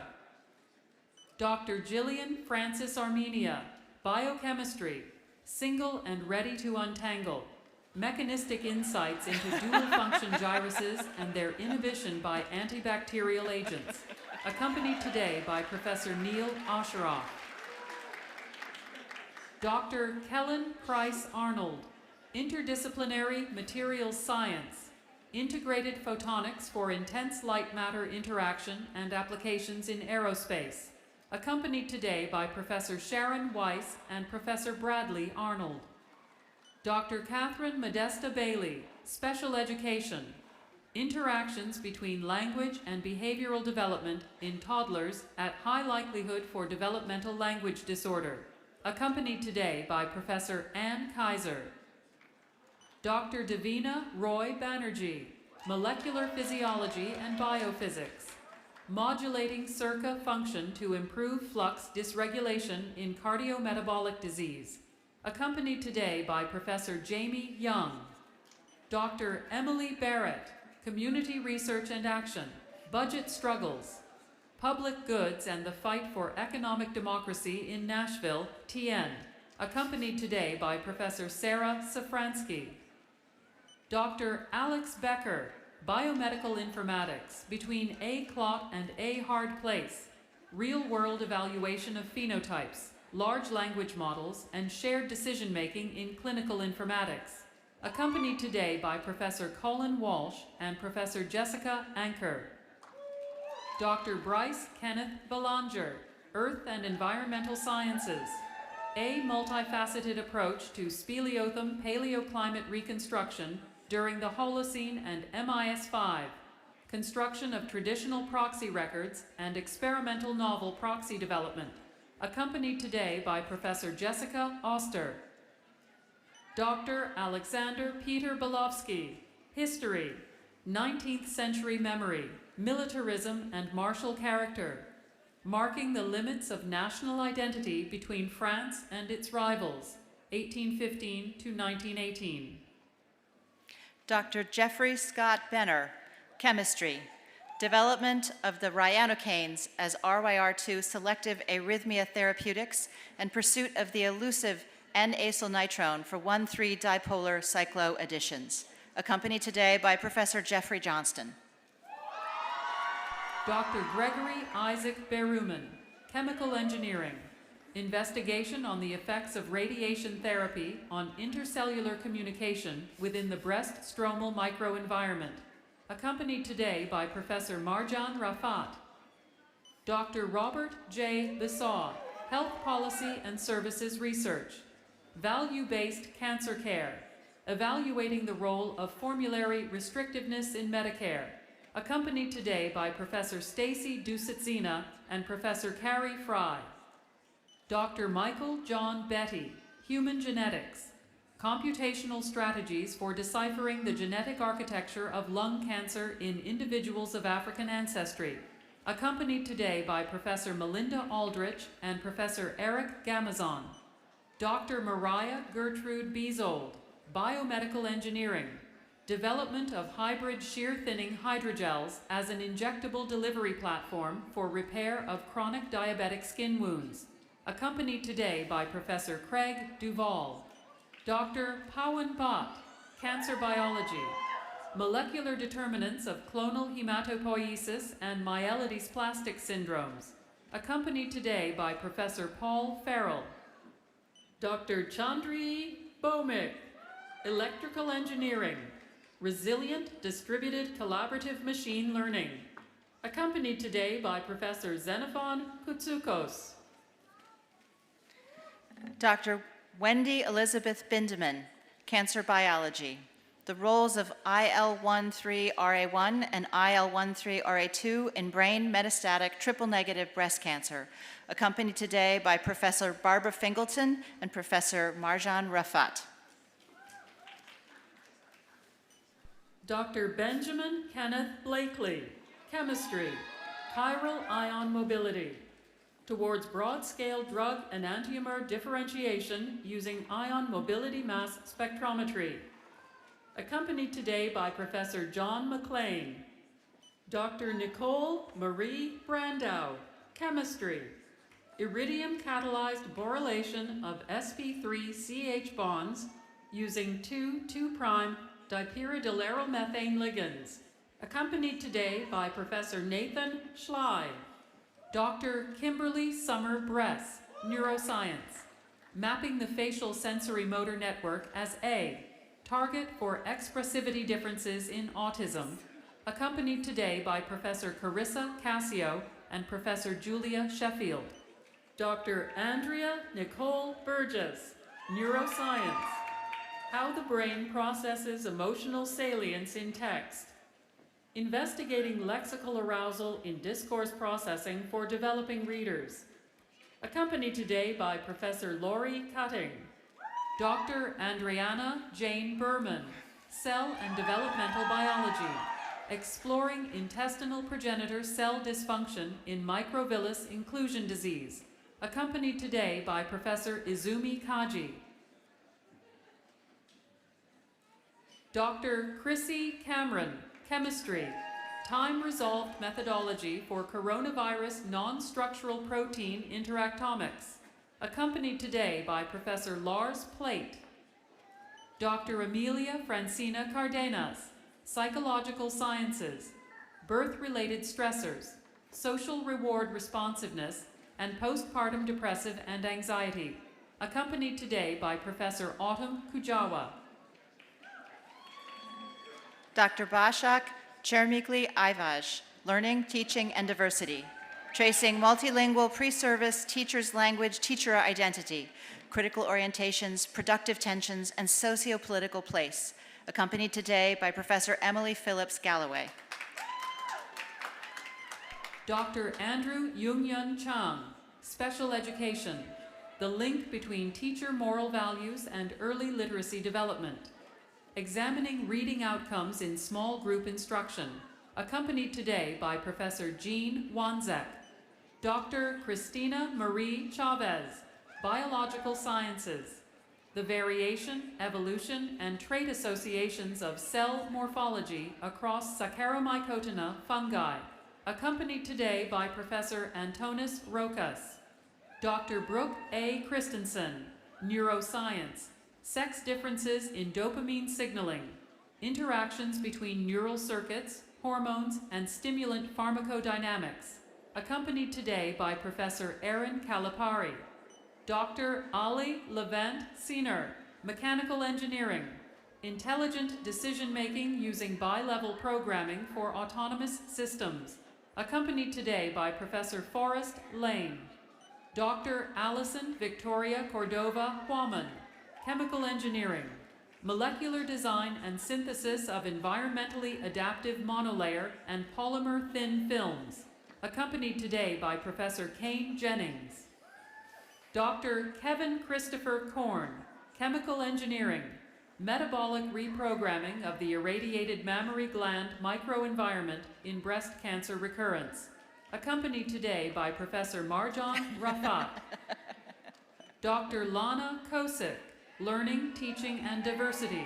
Dr. Jillian Francis Armenia, Biochemistry, Single and Ready to Untangle, Mechanistic Insights into Dual-Function Gyruses and their Inhibition by Antibacterial Agents, accompanied today by Professor Neil Osheroff, Dr. Kellen Price Arnold, Interdisciplinary Materials Science, Integrated Photonics for Intense Light Matter Interaction and Applications in Aerospace, accompanied today by Professor Sharon Weiss and Professor Bradley Arnold, Dr. Catherine Modesta Bailey, Special Education, Interactions between Language and Behavioral Development in Toddlers at High Likelihood for Developmental Language Disorder, accompanied today by Professor Ann Kaiser, Dr. Davina Roy Banerjee, Molecular Physiology and Biophysics, Modulating circa function to improve flux dysregulation in cardiometabolic disease, accompanied today by Professor Jamie Young, Dr. Emily Barrett, Community Research and Action, Budget Struggles, Public Goods and the Fight for Economic Democracy in Nashville, TN, accompanied today by Professor Sarah Safransky, Dr. Alex Becker, Biomedical Informatics Between A Clot and A Hard Place, Real-World Evaluation of Phenotypes, Large Language Models, and Shared Decision-Making in Clinical Informatics, accompanied today by Professor Colin Walsh and Professor Jessica Anker, Dr. Bryce Kenneth Belanger, Earth and Environmental Sciences, A Multifaceted Approach to Speleothem Paleoclimate Reconstruction during the Holocene and MIS-5, Construction of Traditional Proxy Records and Experimental Novel Proxy Development, accompanied today by Professor Jessica Oster, Dr. Alexander Peter Belovsky, History, 19th Century Memory, Militarism and Martial Character, Marking the Limits of National Identity Between France and Its Rivals, 1815 to 1918. Dr. Jeffrey Scott Benner, Chemistry, Development of the Ryanocaines as RYR2 Selective Arrhythmia Therapeutics and Pursuit of the Elusive N-acylnitrone for 1,3-dipolar cycloadditions, accompanied today by Professor Jeffrey Johnston. Dr. Gregory Isaac Berumen, Chemical Engineering, Investigation on the Effects of Radiation Therapy on Intercellular Communication within the Breast Stromal Microenvironment, accompanied today by Professor Marjan Rafat. Dr. Robert J. Bissaw, Health Policy and Services Research, Value-Based Cancer Care, Evaluating the Role of Formulary Restrictiveness in Medicare, accompanied today by Professor Stacy Dusitzina and Professor Carrie Fry. Dr. Michael John Betty, Human Genetics, Computational Strategies for Deciphering the Genetic Architecture of Lung Cancer in Individuals of African Ancestry, accompanied today by Professor Melinda Aldrich and Professor Eric Gamazon. Dr. Mariah Gertrude Beazold, Biomedical Engineering, development of hybrid shear thinning hydrogels as an injectable delivery platform for repair of chronic diabetic skin wounds, accompanied today by Professor Craig Duvall. Dr. Pawan Bhatt, cancer biology, molecular determinants of clonal hematopoiesis and myelodysplastic syndromes, accompanied today by Professor Paul Farrell. Dr. Chandri Bhowmik, electrical engineering, resilient distributed collaborative machine learning, accompanied today by Professor Xenophon Koutsoukos. Dr. Wendy Elizabeth Bindeman, cancer biology. The roles of IL-13RA1 and IL-13RA2 in brain metastatic triple-negative breast cancer, accompanied today by Professor Barbara Fingleton and Professor Marjan Rafat. Dr. Benjamin Kenneth Blakely, chemistry, chiral ion mobility, towards broad-scale drug enantiomer differentiation using ion mobility mass spectrometry, accompanied today by Professor John McLean. Dr. Nicole Marie Brandau, chemistry, iridium catalyzed borylation of sp3-CH bonds using 2,2' dipyridolyromethane ligands, accompanied today by Professor Nathan Schley. Dr. Kimberly Summer Bress, neuroscience, mapping the facial sensory motor network as A, target for expressivity differences in autism, accompanied today by Professor Carissa Cassio and Professor Julia Sheffield. Dr. Andrea Nicole Burgess, neuroscience, how the brain processes emotional salience in text, investigating lexical arousal in discourse processing for developing readers, accompanied today by Professor Laurie Cutting. Dr. Andriana Jane Berman, cell and developmental biology, exploring intestinal progenitor cell dysfunction in microvillus inclusion disease, accompanied today by Professor Izumi Kaji. Dr. Chrissy Cameron, chemistry, time-resolved methodology for coronavirus non-structural protein interactomics, accompanied today by Professor Lars Plate. Dr. Amelia Francina Cardenas, psychological sciences, birth-related stressors, social reward responsiveness, and postpartum depressive and anxiety, accompanied today by Professor Autumn Kujawa. Dr. Bashak Chermigli Ivaj, learning, teaching, and diversity, tracing multilingual pre-service teacher's language, teacher identity, critical orientations, productive tensions, and socio-political place, accompanied today by Professor Emily Phillips Galloway. Dr. Andrew Young-Yun Chang, special education, the link between teacher moral values and early literacy development, examining reading outcomes in small group instruction, accompanied today by Professor Jean Wanzek. Dr. Christina Marie Chavez, biological sciences, the variation, evolution, and trait associations of cell morphology across Saccharomycotina fungi, accompanied today by Professor Antonis Rokas. Dr. Brooke A. Christensen, neuroscience, sex differences in dopamine signaling, interactions between neural circuits, hormones, and stimulant pharmacodynamics, accompanied today by Professor Aaron Calipari. Dr. Ali Levent Senior, mechanical engineering, intelligent decision-making using bi-level programming for autonomous systems, accompanied today by Professor Forrest Lane. Dr. Allison Victoria Cordova Huaman, chemical engineering, molecular design and synthesis of environmentally adaptive monolayer and polymer thin films, accompanied today by Professor Kane Jennings. Dr. Kevin Christopher Korn, chemical engineering, metabolic reprogramming of the irradiated mammary gland microenvironment in breast cancer recurrence, accompanied today by Professor Marjan Rafat. Dr. Lana Kosick, learning, teaching, and diversity,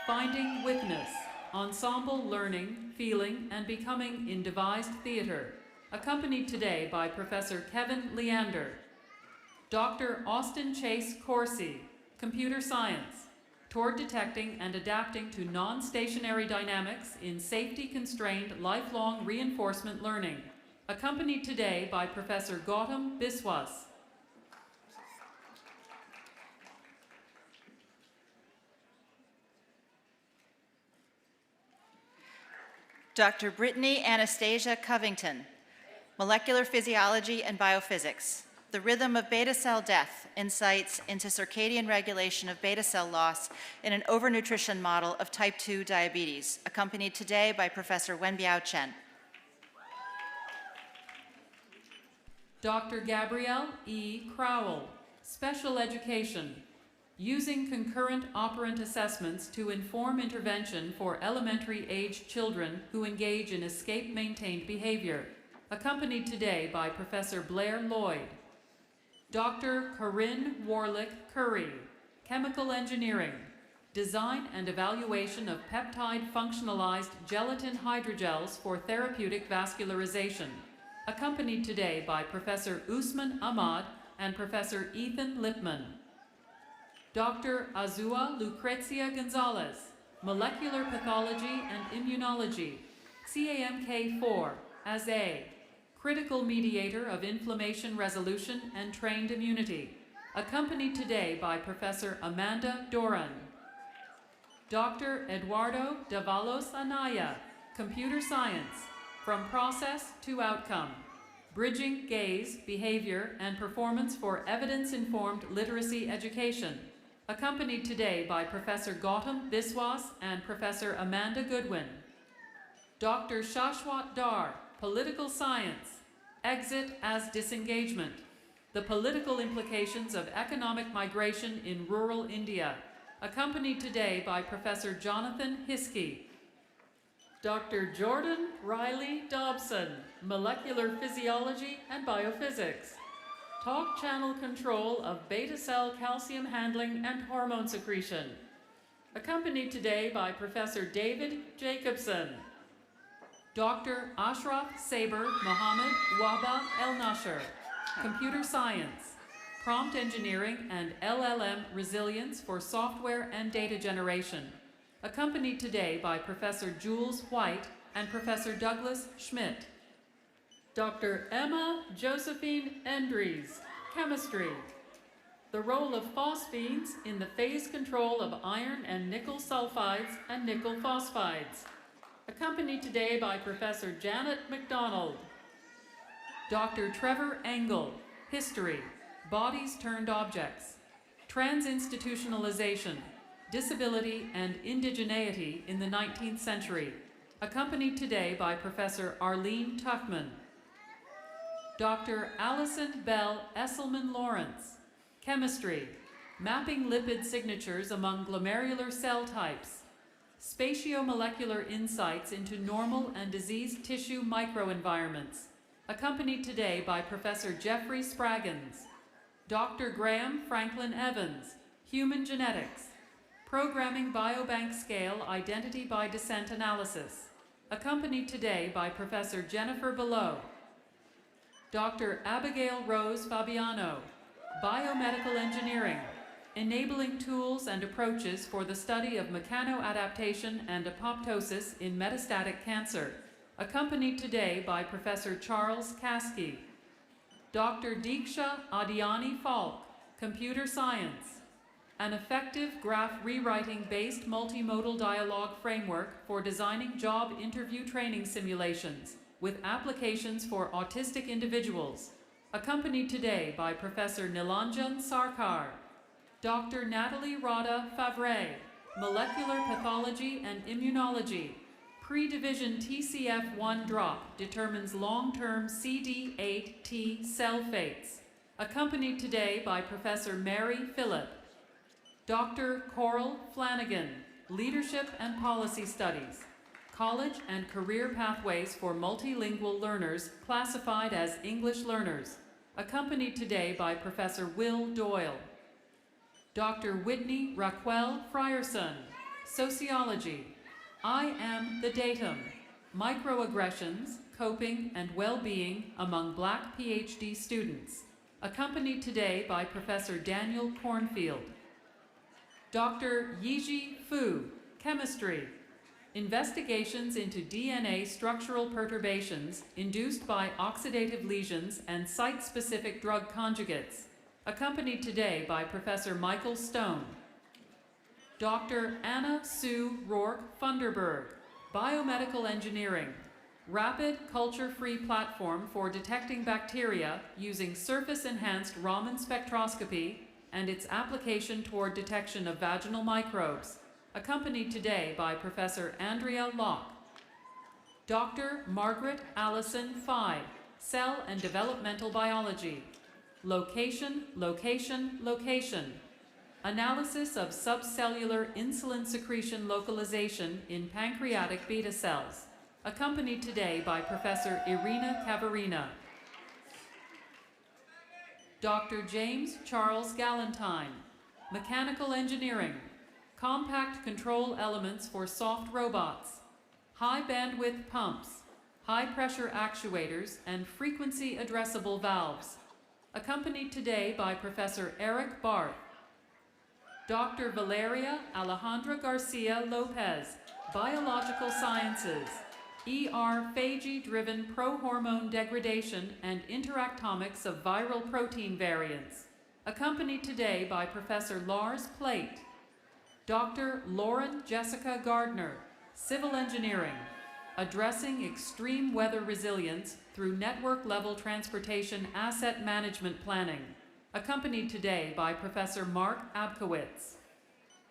Finding Witness, Ensemble Learning, Feeling, and Becoming in Devised Theater, accompanied today by Professor Kevin Leander. Dr. Austin Chase Corsi, Computer Science, toward detecting and adapting to non-stationary dynamics in safety-constrained lifelong reinforcement learning, accompanied today by Professor Gautam Biswas. Dr. Brittany Anastasia Covington, Molecular Physiology and Biophysics, The Rhythm of Beta Cell Death, Insights into Circadian Regulation of Beta Cell Loss in an Overnutrition Model of Type 2 Diabetes, accompanied today by Professor Wenbiao Chen. Dr. Gabrielle E. Crowell, Special Education, Using Concurrent Operant Assessments to Inform Intervention for Elementary-Age Children who Engage in Escape-Maintained Behavior, accompanied today by Professor Blair Lloyd. Dr. Corinne Warlick Curry, Chemical Engineering, Design and Evaluation of Peptide Functionalized Gelatin Hydrogels for Therapeutic Vascularization, accompanied today by Professor Usman Ahmad and Professor Ethan Lipman. Dr. Azua Lucrezia Gonzalez, Molecular Pathology and Immunology, CAMK4, as a Critical Mediator of Inflammation Resolution and Trained Immunity, accompanied today by Professor Amanda Doran. Dr. Eduardo Davalos Anaya, Computer Science, From Process to Outcome, Bridging Gaze, Behavior, and Performance for Evidence-Informed Literacy Education, accompanied today by Professor Gautam Biswas and Professor Amanda Goodwin. Dr. Shashwat Dar, Political Science, Exit as Disengagement, The Political Implications of Economic Migration in Rural India, accompanied today by Professor Jonathan Hiskey. Dr. Jordan Riley Dobson, Molecular Physiology and Biophysics, Talk Channel Control of Beta Cell Calcium Handling and Hormone Secretion, accompanied today by Professor David Jacobson. Dr. Ashraf Saber Mohammed Waba El Nasher, Computer Science, Prompt Engineering and LLM Resilience for Software and Data Generation, accompanied today by Professor Jules White and Professor Douglas Schmidt. Dr. Emma Josephine Endries, Chemistry, The Role of Phosphines in the Phase Control of Iron and Nickel Sulfides and Nickel Phosphides, accompanied today by Professor Janet McDonald. Dr. Trevor Engel, History, Bodies Turned Objects, Transinstitutionalization, Disability and Indigeneity in the 19th Century, accompanied today by Professor Arlene Tuchman. Dr. Allison Bell Esselman Lawrence, Chemistry, Mapping Lipid Signatures Among Glomerular Cell Types, Spatiomolecular Insights into Normal and Diseased Tissue Microenvironments, accompanied today by Professor Jeffrey Spraggins. Dr. Graham Franklin Evans, Human Genetics, Programming Biobank Scale Identity by Descent Analysis, accompanied today by Professor Jennifer Below. Dr. Abigail Rose Fabiano, Biomedical Engineering, Enabling Tools and Approaches for the Study of Mechanoadaptation and Apoptosis in Metastatic Cancer, accompanied today by Professor Charles Caskey. Dr. Diksha Adiani Falk, Computer Science, An Effective Graph Rewriting-Based Multimodal Dialogue Framework for Designing Job Interview Training Simulations with Applications for Autistic Individuals, accompanied today by Professor Nilanjan Sarkar. Dr. Natalie Rada Favre, Molecular Pathology and Immunology, Pre-division TCF1 drop determines long-term CD8 T cell fates, accompanied today by Professor Mary Phillip. Dr. Coral Flanagan, Leadership and Policy Studies, College and Career Pathways for Multilingual Learners classified as English learners, accompanied today by Professor Will Doyle. Dr. Whitney Raquel Frierson, Sociology, I Am the Datum, Microaggressions, Coping and Well-Being Among Black PhD Students, accompanied today by Professor Daniel Cornfield. Dr. Yiji Fu, Chemistry, Investigations into DNA structural perturbations induced by oxidative lesions and site-specific drug conjugates, accompanied today by Professor Michael Stone. Dr. Anna Sue Rourke Funderburg, Biomedical Engineering, Rapid Culture-Free Platform for Detecting Bacteria using Surface-Enhanced Raman Spectroscopy and its application toward detection of vaginal microbes, accompanied today by Professor Andrea Locke. Dr. Margaret Allison Fye, Cell and Developmental Biology, Location, Location, Location, Analysis of Subcellular Insulin Secretion Localization in Pancreatic Beta Cells, accompanied today by Professor Irina Kavarina. Dr. James Charles Galantine, Mechanical Engineering, Compact Control Elements for Soft Robots, High Bandwidth Pumps, High Pressure Actuators, and Frequency Addressable Valves, accompanied today by Professor Eric Barth. Dr. Valeria Alejandra Garcia Lopez, Biological Sciences, phagy-driven prohormone degradation and interactomics of viral protein variants, accompanied today by Professor Lars Plate. Dr. Lauren Jessica Gardner, Civil Engineering, Addressing Extreme Weather Resilience through Network-Level Transportation Asset Management Planning, accompanied today by Professor Mark Abkowitz.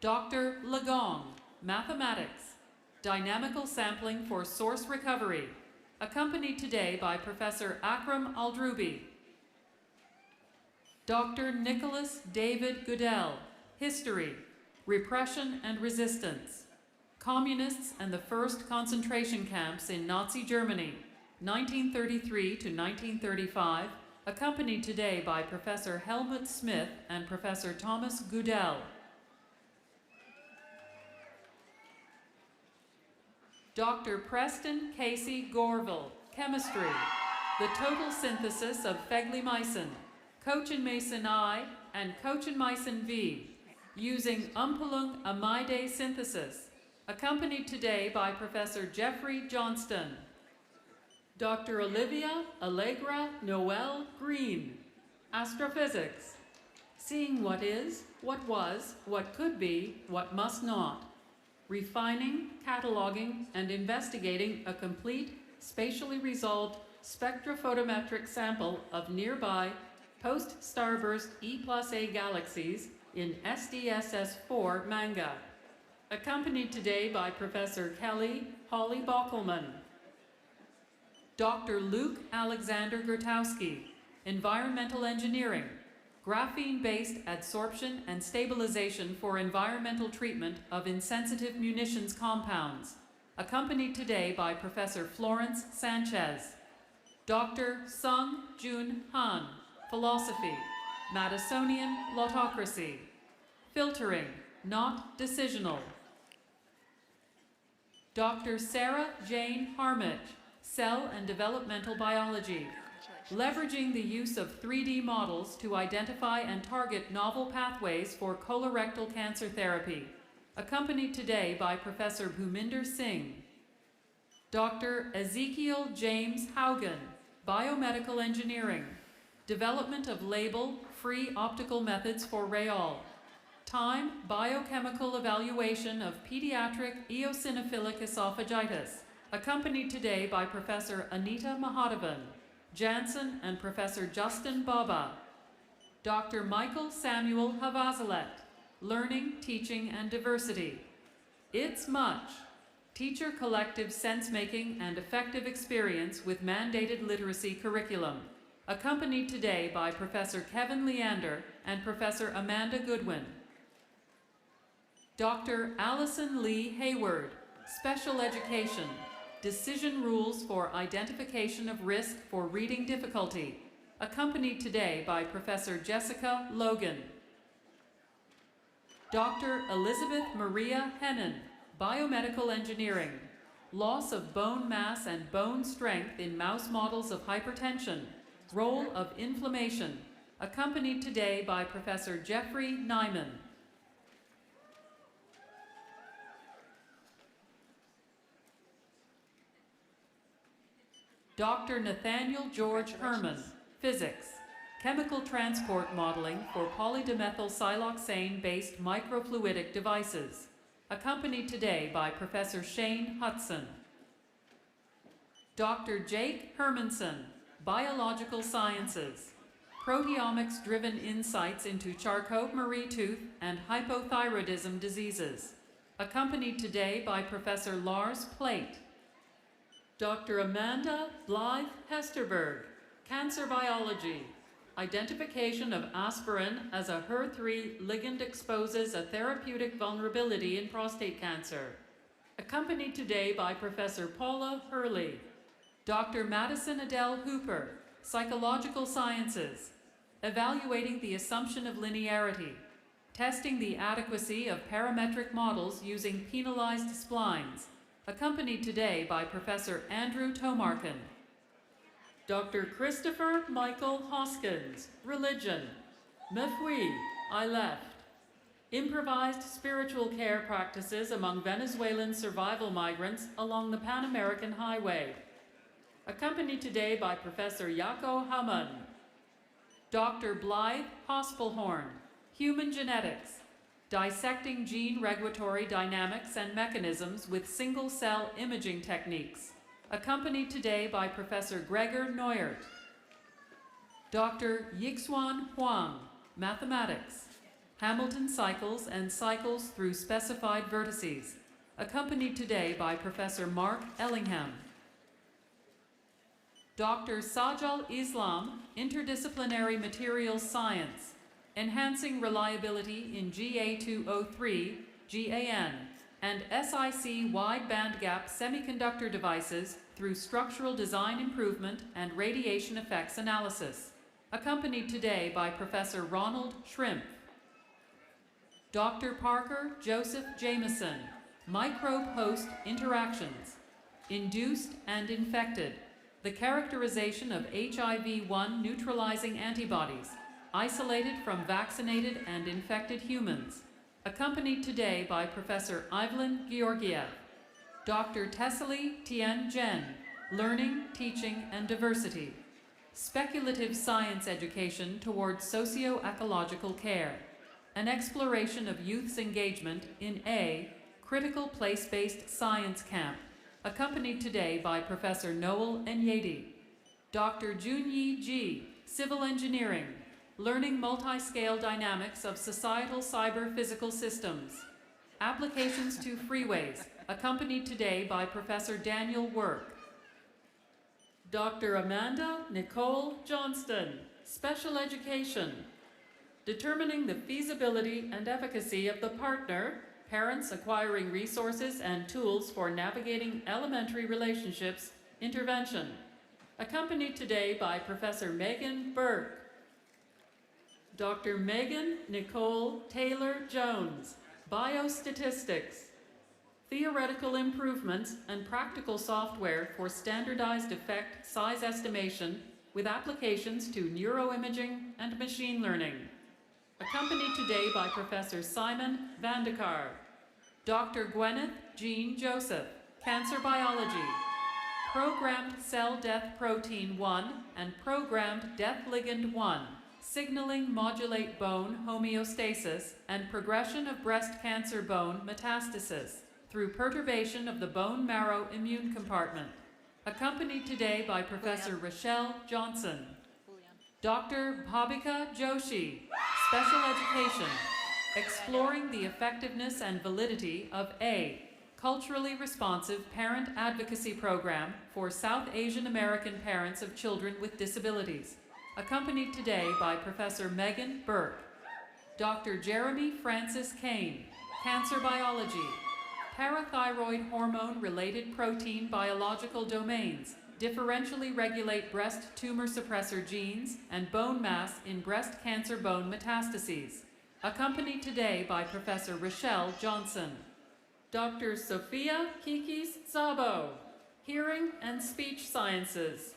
Dr. Legong, Mathematics, Dynamical Sampling for Source Recovery, accompanied today by Professor Akram Aldroubi. Dr. Nicholas David Goodell, History, Repression and Resistance, Communists and the First Concentration Camps in Nazi Germany, 1933 to 1935, accompanied today by Professor Helmut Smith and Professor Thomas Goodell. Dr. Preston Casey Gorville, Chemistry, the total synthesis of pheglimycin, cochinmycin I, and cochinmycin V, using umpalung amide synthesis, accompanied today by Professor Jeffrey Johnston. Dr. Olivia Allegra Noel Green, Astrophysics, Seeing What Is, What Was, What Could Be, What Must Not, Refining, Cataloging, and Investigating a Complete, Spatially Resolved Spectrophotometric Sample of Nearby Post-Starburst E+A Galaxies in SDSS-4 manga, accompanied today by Professor Kelly Holly Bockelman. Dr. Luke Alexander Gertowski, Environmental Engineering, Graphene-Based Adsorption and Stabilization for Environmental Treatment of Insensitive Munitions Compounds, accompanied today by Professor Florence Sanchez. Dr. Sung Jun Han, Philosophy, Madisonian Lottocracy, Filtering, Not Decisional. Dr. Sarah Jane Harmich, Cell and Developmental Biology, leveraging the use of 3D models to identify and target novel pathways for colorectal cancer therapy, accompanied today by Professor Bhuminder Singh. Dr. Ezekiel James Haugen, Biomedical Engineering, development of label-free optical methods for Rayol. Time, biochemical evaluation of pediatric eosinophilic esophagitis, accompanied today by Professor Anita Mahadevan, Jansen, and Professor Justin Baba. Dr. Michael Samuel Havazalet, Learning, Teaching, and Diversity. It's Much, Teacher Collective Sense-Making and Effective Experience with Mandated Literacy Curriculum, accompanied today by Professor Kevin Leander and Professor Amanda Goodwin. Dr. Allison Lee Hayward, Special Education, Decision Rules for Identification of Risk for Reading Difficulty, accompanied today by Professor Jessica Logan. Dr. Elizabeth Maria Hennon, Biomedical Engineering, Loss of bone mass and bone strength in mouse models of hypertension, Role of inflammation, accompanied today by Professor Jeffrey Nyman. Dr. Nathaniel George Herman, Physics, Chemical Transport Modeling for Polydimethylsiloxane-based microfluidic devices, accompanied today by Professor Shane Hudson. Dr. Jake Hermanson, Biological Sciences, Proteomics-driven insights into Charcot-Marie tooth and hypothyroidism diseases, accompanied today by Professor Lars Plate. Dr. Amanda Blythe Hesterberg, Cancer Biology, Identification of aspirin as a HER3 ligand exposes a therapeutic vulnerability in prostate cancer, accompanied today by Professor Paula Hurley. Dr. Madison Adele Hooper, Psychological Sciences, Evaluating the Assumption of Linearity, Testing the Adequacy of Parametric Models Using Penalized Splines, accompanied today by Professor Andrew Tomarkin. Dr. Christopher Michael Hoskins, Religion, Me fui, I left. Improvised spiritual care practices among Venezuelan survival migrants along the Pan American Highway, accompanied today by Professor Jaco Hamann. Dr. Blythe Hospelhorn, Human Genetics, Dissecting Gene Regulatory Dynamics and Mechanisms with Single-Cell Imaging Techniques, accompanied today by Professor Gregor Neuert. Dr. Yixuan Huang, Mathematics, Hamilton Cycles and Cycles through Specified Vertices, accompanied today by Professor Mark Ellingham. Dr. Sajal Islam, Interdisciplinary Materials Science, Enhancing Reliability in GA203, GAN, and SiC Wide Bandgap Semiconductor Devices through Structural Design Improvement and Radiation Effects Analysis, accompanied today by Professor Ronald Schrimpf. Dr. Parker Joseph Jameson, Microbe-Host Interactions, Induced and Infected, the characterization of HIV-1 neutralizing antibodies, isolated from vaccinated and infected humans, accompanied today by Professor Evelyn Georgiev. Dr. Tessely Tien Jen, Learning, Teaching, and Diversity, Speculative Science Education towards Socio-Ecological Care, an exploration of youth's engagement in a critical place-based science camp, accompanied today by Professor Noel Enyedi. Dr. Junyi Ji, Civil Engineering, Learning Multi-Scale Dynamics of Societal Cyber-Physical Systems, Applications to Freeways, accompanied today by Professor Daniel Work. Dr. Amanda Nicole Johnston, Special Education, Determining the Feasibility and Efficacy of the Partner, Parents Acquiring Resources and Tools for Navigating Elementary Relationships, Intervention, accompanied today by Professor Megan Burke. Dr. Megan Nicole Taylor Jones, Biostatistics, Theoretical Improvements and Practical Software for Standardized Effect Size Estimation with Applications to Neuroimaging and Machine Learning, accompanied today by Professor Simon Vandekar. Dr. Gwyneth Jean Joseph, Cancer Biology, Programmed Cell Death Protein 1 and Programmed Death Ligand 1, Signaling Modulate Bone Homeostasis and Progression of Breast Cancer Bone Metastasis through Perturbation of the Bone Marrow Immune Compartment, accompanied today by Professor Rochelle Johnson. Dr. Bhabika Joshi, Special Education, Exploring the Effectiveness and Validity of a Culturally Responsive Parent Advocacy Program for South Asian American Parents of Children with Disabilities, accompanied today by Professor Megan Burke. Dr. Jeremy Francis Kane, Cancer Biology, Parathyroid Hormone-Related Protein Biological Domains, differentially regulate breast tumor suppressor genes and bone mass in breast cancer bone metastases, accompanied today by Professor Rochelle Johnson. Dr. Sophia Kikis Szabo, Hearing and Speech Sciences.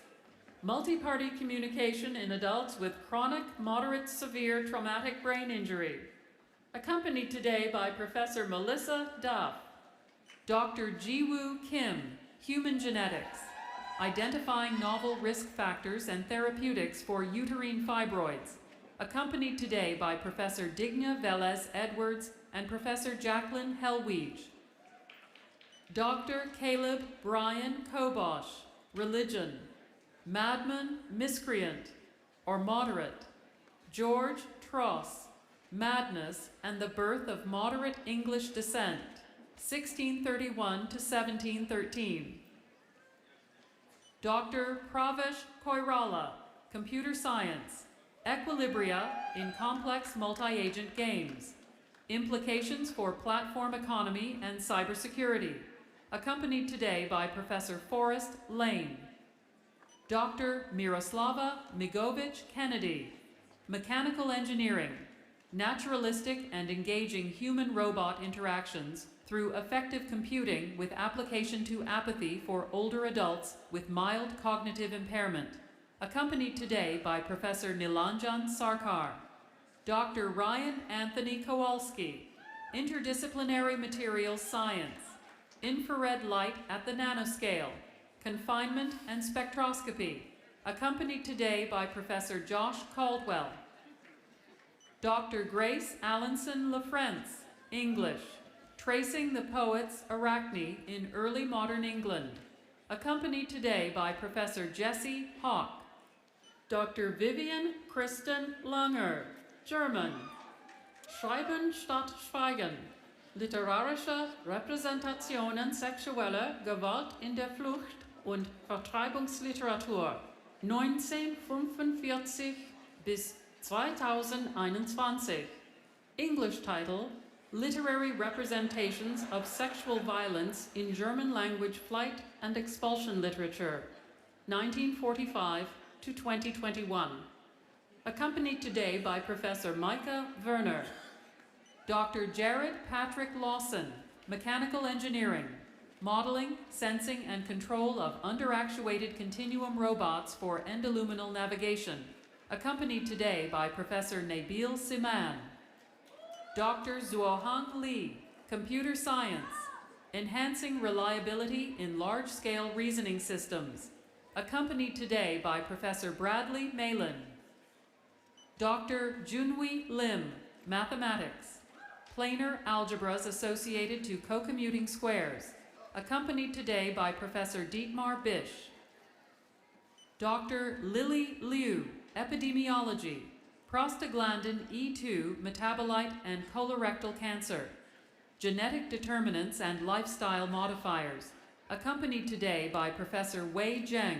Multi-party communication in adults with chronic, moderate, severe traumatic brain injury. Accompanied today by Professor Melissa Duff. Dr. Jiwoo Kim, Human Genetics, Identifying Novel Risk Factors and Therapeutics for Uterine Fibroids. Accompanied today by Professor Digna Velez Edwards and Professor Jacqueline Helwige. Dr. Caleb Brian Kobosh, Religion, Madman, Miscreant, or Moderate. George Tross, Madness and the Birth of Moderate English Descent, 1631 to 1713. Dr. Pravesh Koirala, Computer Science, Equilibria in Complex Multi-Agent Games, Implications for Platform Economy and Cybersecurity, accompanied today by Professor Forrest Lane. Dr. Miroslava Migovic Kennedy, Mechanical Engineering, Naturalistic and Engaging Human-Robot Interactions through Effective Computing with Application to Apathy for Older Adults with Mild Cognitive Impairment, accompanied today by Professor Nilanjan Sarkar. Dr. Ryan Anthony Kowalski, Interdisciplinary Materials Science, Infrared Light at the Nanoscale, Confinement and Spectroscopy, accompanied today by Professor Josh Caldwell. Dr. Grace Allenson LaFrance, English, Tracing the Poets Arachne in Early Modern England, accompanied today by Professor Jesse Hawk. Dr. Vivian Kristen Langer, German, Schreiben statt Schweigen, literarische Repräsentationen sexueller Gewalt in der Flucht und Vertreibungsliteratur, 1945 bis 2021. English title, Literary Representations of Sexual Violence in German Language Flight and Expulsion Literature, 1945 to 2021. Accompanied today by Professor Micah Werner. Dr. Jared Patrick Lawson, Mechanical Engineering, Modeling, Sensing, and Control of Underactuated Continuum Robots for Endoluminal Navigation, accompanied today by Professor Nabil Siman. Dr. Zuohang Lee, Computer Science, Enhancing Reliability in Large-Scale Reasoning Systems, accompanied today by Professor Bradley Malin. Dr. Junhui Lim, Mathematics, Planar Algebras Associated to Co-Commuting Squares, accompanied today by Professor Dietmar Bisch. Dr. Lily Liu, Epidemiology, Prostaglandin E2 Metabolite and Colorectal Cancer, Genetic Determinants and Lifestyle Modifiers, accompanied today by Professor Wei Zheng.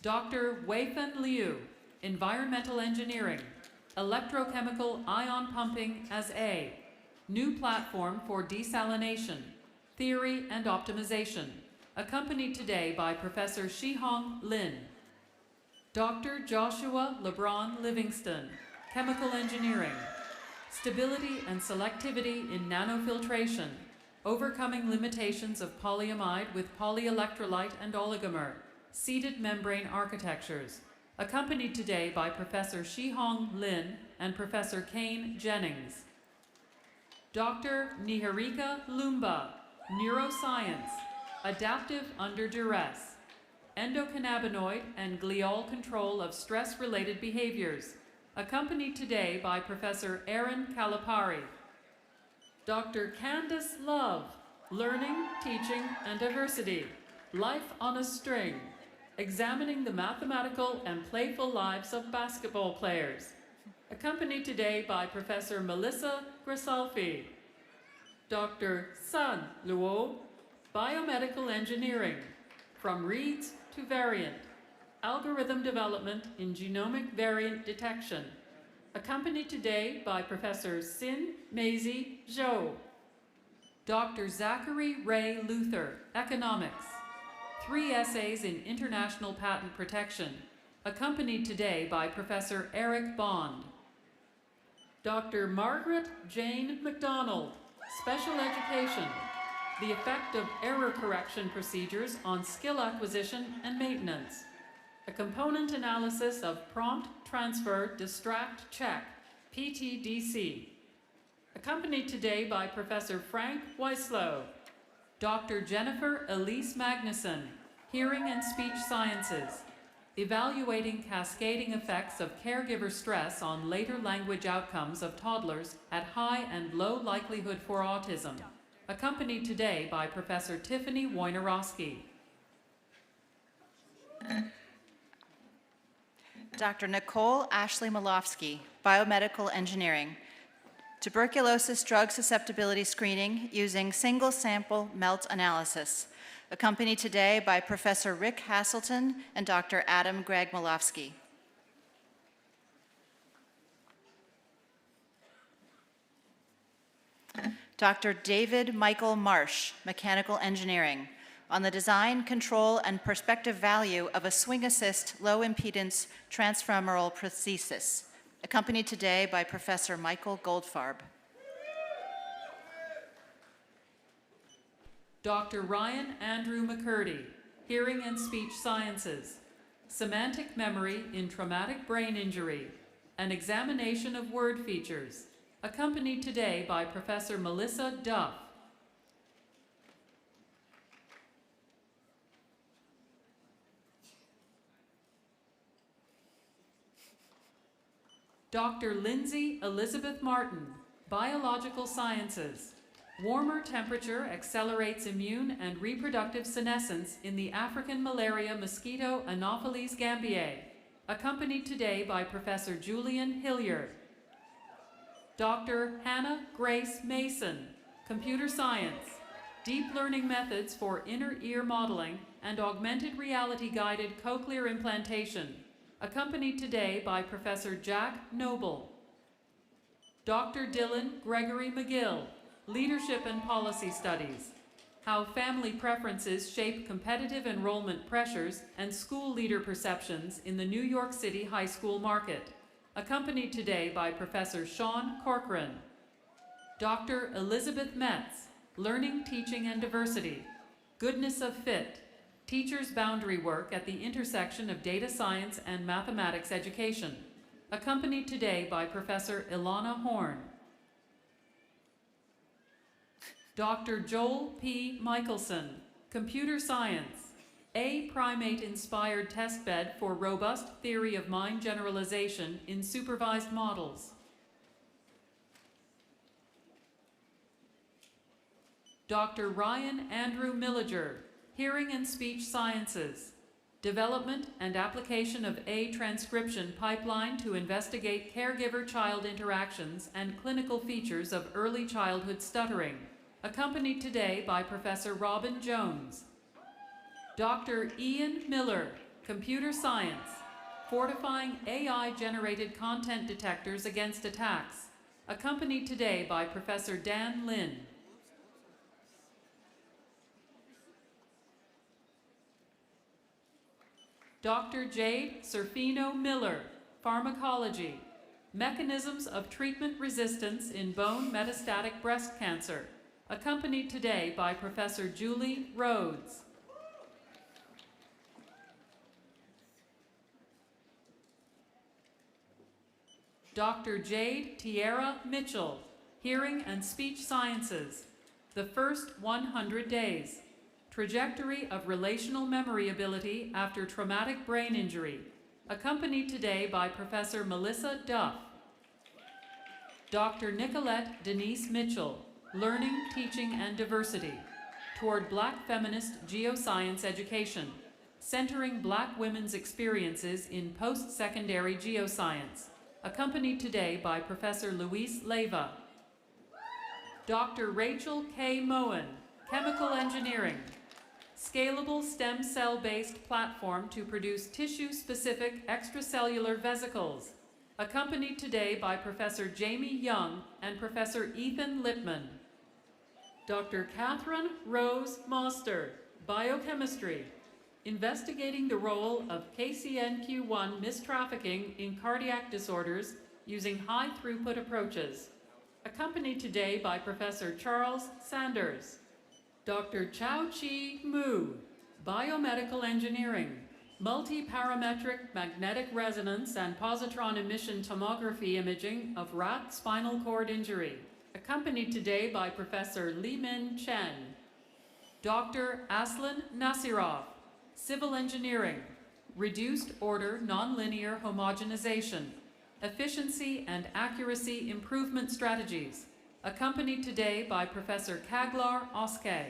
Dr. Weifen Liu, Environmental Engineering, Electrochemical Ion Pumping as A, New Platform for Desalination, Theory and Optimization, accompanied today by Professor Shihong Lin. Dr. Joshua LeBron Livingston, Chemical Engineering, Stability and Selectivity in Nanofiltration, Overcoming Limitations of Polyamide with Polyelectrolyte and Oligomer, Seated Membrane Architectures, accompanied today by Professor Shihong Lin and Professor Kane Jennings. Dr. Niharika Lumba, Neuroscience, Adaptive Under Duress, Endocannabinoid and Glial Control of Stress-Related Behaviors, accompanied today by Professor Aaron Calipari. Dr. Candace Love, Learning, Teaching, and Diversity, Life on a String, Examining the Mathematical and Playful Lives of Basketball Players, accompanied today by Professor Melissa Grisalfi. Dr. San Luo, Biomedical Engineering, From Reads to Variant, Algorithm Development in Genomic Variant Detection, accompanied today by Professor Sin Maisie Zhou. Dr. Zachary Ray Luther, Economics, 3 essays in International Patent Protection, accompanied today by Professor Eric Bond. Dr. Margaret Jane MacDonald, Special education, the effect of error correction procedures on skill acquisition and maintenance. A component analysis of prompt, transfer, distract, check, PTDC. Accompanied today by Professor Frank Weislow, Dr. Jennifer Elise Magnuson, Hearing and Speech Sciences, evaluating cascading effects of caregiver stress on later language outcomes of toddlers at high and low likelihood for autism. Accompanied today by Professor Tiffany Wojnarowski. Dr. Nicole Ashley Malofsky, Biomedical Engineering, Tuberculosis Drug Susceptibility Screening using Single Sample Melt Analysis, accompanied today by Professor Rick Hasselton and Dr. Adam Greg Malofsky. Dr. David Michael Marsh, Mechanical Engineering, on the design, control, and perspective value of a swing assist low impedance transfemoral prosthesis, accompanied today by Professor Michael Goldfarb. Dr. Ryan Andrew McCurdy, Hearing and Speech Sciences, Semantic Memory in Traumatic Brain Injury, an examination of word features, accompanied today by Professor Melissa Duff. Dr. Lindsay Elizabeth Martin, Biological Sciences. Warmer temperature accelerates immune and reproductive senescence in the African malaria mosquito Anopheles gambiae, accompanied today by Professor Julian Hilliard. Dr. Hannah Grace Mason, Computer Science. Deep learning methods for inner ear modeling and augmented reality guided cochlear implantation, accompanied today by Professor Jack Noble. Dr. Dylan Gregory McGill, Leadership and Policy Studies, How Family Preferences Shape Competitive Enrollment Pressures and School Leader Perceptions in the New York City High School Market, accompanied today by Professor Sean Corcoran. Dr. Elizabeth Metz, Learning, Teaching, and Diversity, Goodness of Fit, Teachers' Boundary Work at the Intersection of Data Science and Mathematics Education, accompanied today by Professor Ilana Horn. Dr. Joel P. Michelson, Computer Science, a primate-inspired testbed for robust theory of mind generalization in supervised models. Dr. Ryan Andrew Milliger, Hearing and Speech Sciences, development and application of a transcription pipeline to investigate caregiver-child interactions and clinical features of early childhood stuttering, accompanied today by Professor Robin Jones. Dr. Ian Miller, Computer Science, fortifying AI-generated content detectors against attacks, accompanied today by Professor Dan Lin. Dr. Jade Serfino Miller, Pharmacology, Mechanisms of Treatment Resistance in Bone Metastatic Breast Cancer, accompanied today by Professor Julie Rhodes. Dr. Jade Tierra Mitchell, Hearing and Speech Sciences, The First 100 Days, Trajectory of Relational Memory Ability After Traumatic Brain Injury, accompanied today by Professor Melissa Duff. Dr. Nicolette Denise Mitchell, Learning, Teaching, and Diversity, Toward Black Feminist Geoscience Education, Centering Black Women's Experiences in Post-Secondary Geoscience, accompanied today by Professor Luis Leyva. Dr. Rachel K. Moen, Chemical Engineering, Scalable stem cell-based platform to produce tissue-specific extracellular vesicles, accompanied today by Professor Jamie Young and Professor Ethan Lippman. Dr. Catherine Rose Moster, Biochemistry, investigating the role of KCNQ1 mistrafficking in cardiac disorders using high-throughput approaches, accompanied today by Professor Charles Sanders. Dr. Chao-Chi Mu, Biomedical Engineering, Multi-Parametric Magnetic Resonance and Positron Emission Tomography Imaging of Rat Spinal Cord Injury, accompanied today by Professor Li-Min Chen. Dr. Aslan Nasirov, Civil Engineering, Reduced Order Nonlinear Homogenization, Efficiency and Accuracy Improvement Strategies, accompanied today by Professor Kaglar Oskay.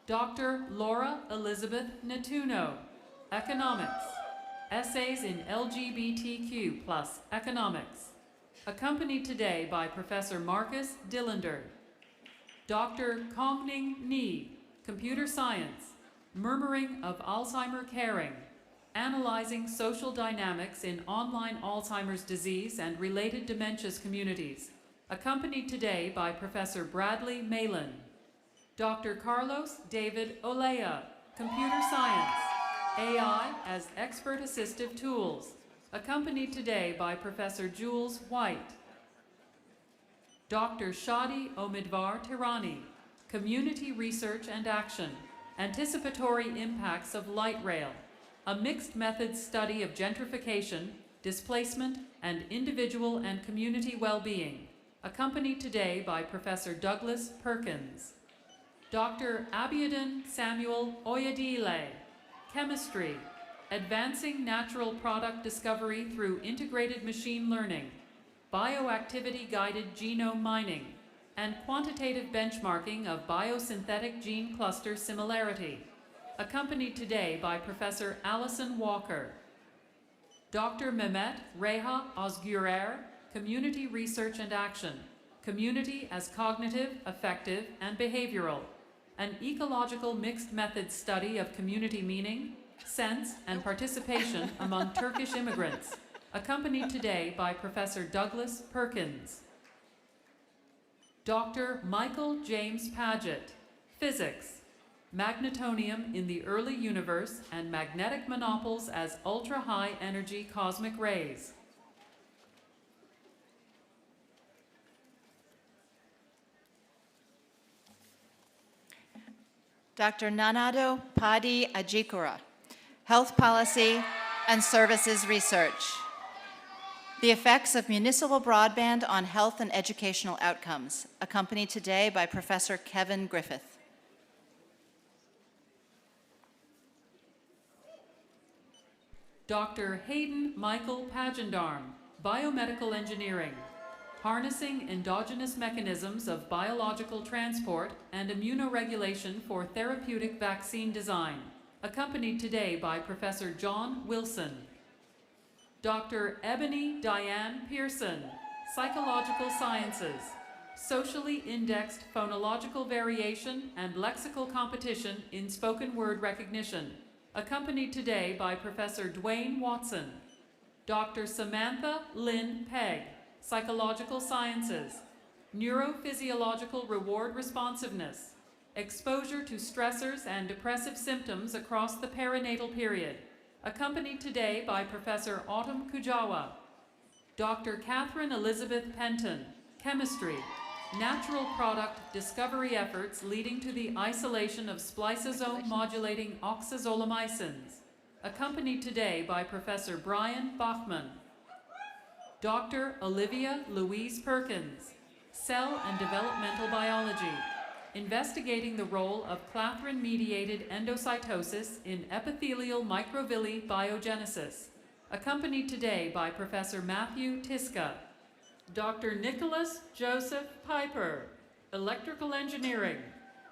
Dr. Laura Elizabeth Natuno, Economics, Essays in LGBTQ plus Economics, accompanied today by Professor Marcus Dillander. Dr. Kongning Ni, Computer Science, Murmuring of Alzheimer Caring, Analyzing Social Dynamics in Online Alzheimer's Disease and Related Dementias Communities, accompanied today by Professor Bradley Malin. Dr. Carlos David Olea, Computer Science, AI as Expert Assistive Tools, accompanied today by Professor Jules White. Dr. Shadi Omidvar Tirani, Community Research and Action, Anticipatory Impacts of Light Rail, a mixed methods study of gentrification, displacement, and individual and community well-being, accompanied today by Professor Douglas Perkins. Dr. Abiodun Samuel Oyedele, Chemistry, Advancing Natural Product Discovery through Integrated Machine Learning, Bioactivity-Guided Genome Mining, and Quantitative Benchmarking of Biosynthetic Gene Cluster Similarity, accompanied today by Professor Alison Walker. Dr. Mehmet Reha Ozgurer, Community Research and Action, Community as Cognitive, Affective, and Behavioral, an ecological mixed methods study of community meaning, sense, and participation among Turkish immigrants, accompanied today by Professor Douglas Perkins. Dr. Michael James Paget, Physics, Magnetonium in the Early Universe and Magnetic Monopoles as Ultra-High Energy Cosmic Rays. Dr. Nanado Padi Ajikura, Health Policy and Services Research. The effects of municipal broadband on health and educational outcomes, accompanied today by Professor Kevin Griffith. Dr. Hayden Michael Pagendarm, Biomedical Engineering, Harnessing Endogenous Mechanisms of Biological Transport and Immunoregulation for Therapeutic Vaccine Design, accompanied today by Professor John Wilson. Dr. Ebony Diane Pearson, Psychological Sciences, Socially Indexed Phonological Variation and Lexical Competition in Spoken Word Recognition, accompanied today by Professor Dwayne Watson. Dr. Samantha Lynn Pegg, Psychological Sciences, Neurophysiological Reward Responsiveness, Exposure to Stressors and Depressive Symptoms Across the Perinatal Period, accompanied today by Professor Autumn Kujawa. Dr. Catherine Elizabeth Penton, Chemistry, Natural Product Discovery Efforts Leading to the Isolation of Spliceosome-Modulating Oxazolomycins, accompanied today by Professor Brian Bachman. Dr. Olivia Louise Perkins, Cell and Developmental Biology, investigating the role of clathrin-mediated endocytosis in epithelial microvilli biogenesis, accompanied today by Professor Matthew Tiska. Dr. Nicholas Joseph Piper, Electrical Engineering,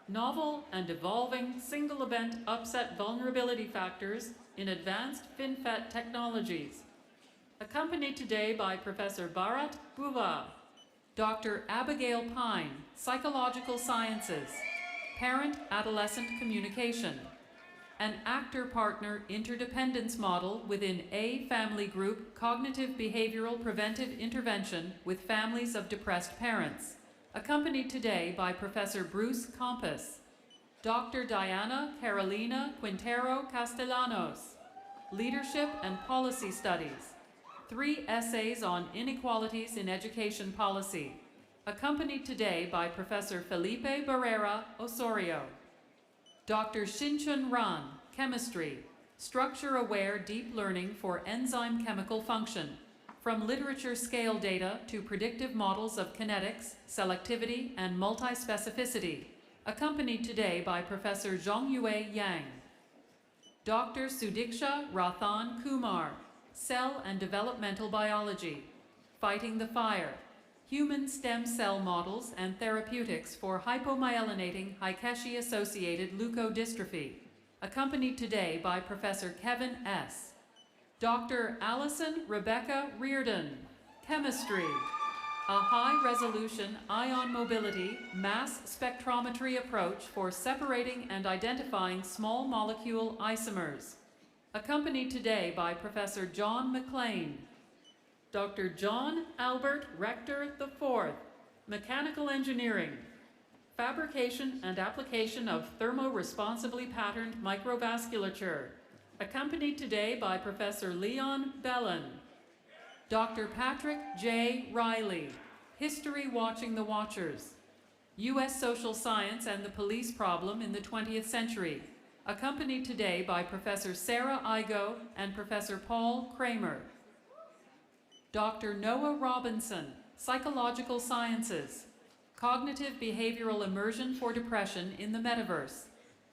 Novel and Evolving Single-Event Upset Vulnerability Factors in Advanced FinFET Technologies, accompanied today by Professor Bharat Buva. Dr. Abigail Pine, Psychological Sciences, Parent-Adolescent Communication, an actor-partner interdependence model within A Family Group Cognitive Behavioral Preventive Intervention with families of depressed parents, accompanied today by Professor Bruce Compass. Dr. Diana Carolina Quintero Castellanos, Leadership and Policy Studies, 3 essays on inequalities in education policy, accompanied today by Professor Felipe Barrera Osorio. Dr. Shinchun Ran, Chemistry, Structure-Aware Deep Learning for Enzyme Chemical Function, from literature scale data to predictive models of kinetics, selectivity, and multispecificity, accompanied today by Professor Zhongyue Yang. Dr. Sudiksha Rathan Kumar, Cell and Developmental Biology, Fighting the Fire, Human Stem Cell Models and Therapeutics for Hypomyelinating Haikeshi-Associated Leukodystrophy, accompanied today by Professor Kevin S. Dr. Allison Rebecca Reardon, Chemistry, a high-resolution ion mobility mass spectrometry approach for separating and identifying small molecule isomers, accompanied today by Professor John McLean. Dr. John Albert Rector IV, Mechanical Engineering, Fabrication and Application of Thermo-Responsibly Patterned Microvasculature, accompanied today by Professor Leon Bellin. Dr. Patrick J. Riley, History Watching the Watchers, U.S. Social Science and the Police Problem in the 20th Century, accompanied today by Professor Sarah Igo and Professor Paul Kramer. Dr. Noah Robinson, Psychological Sciences, Cognitive Behavioral Immersion for Depression in the Metaverse,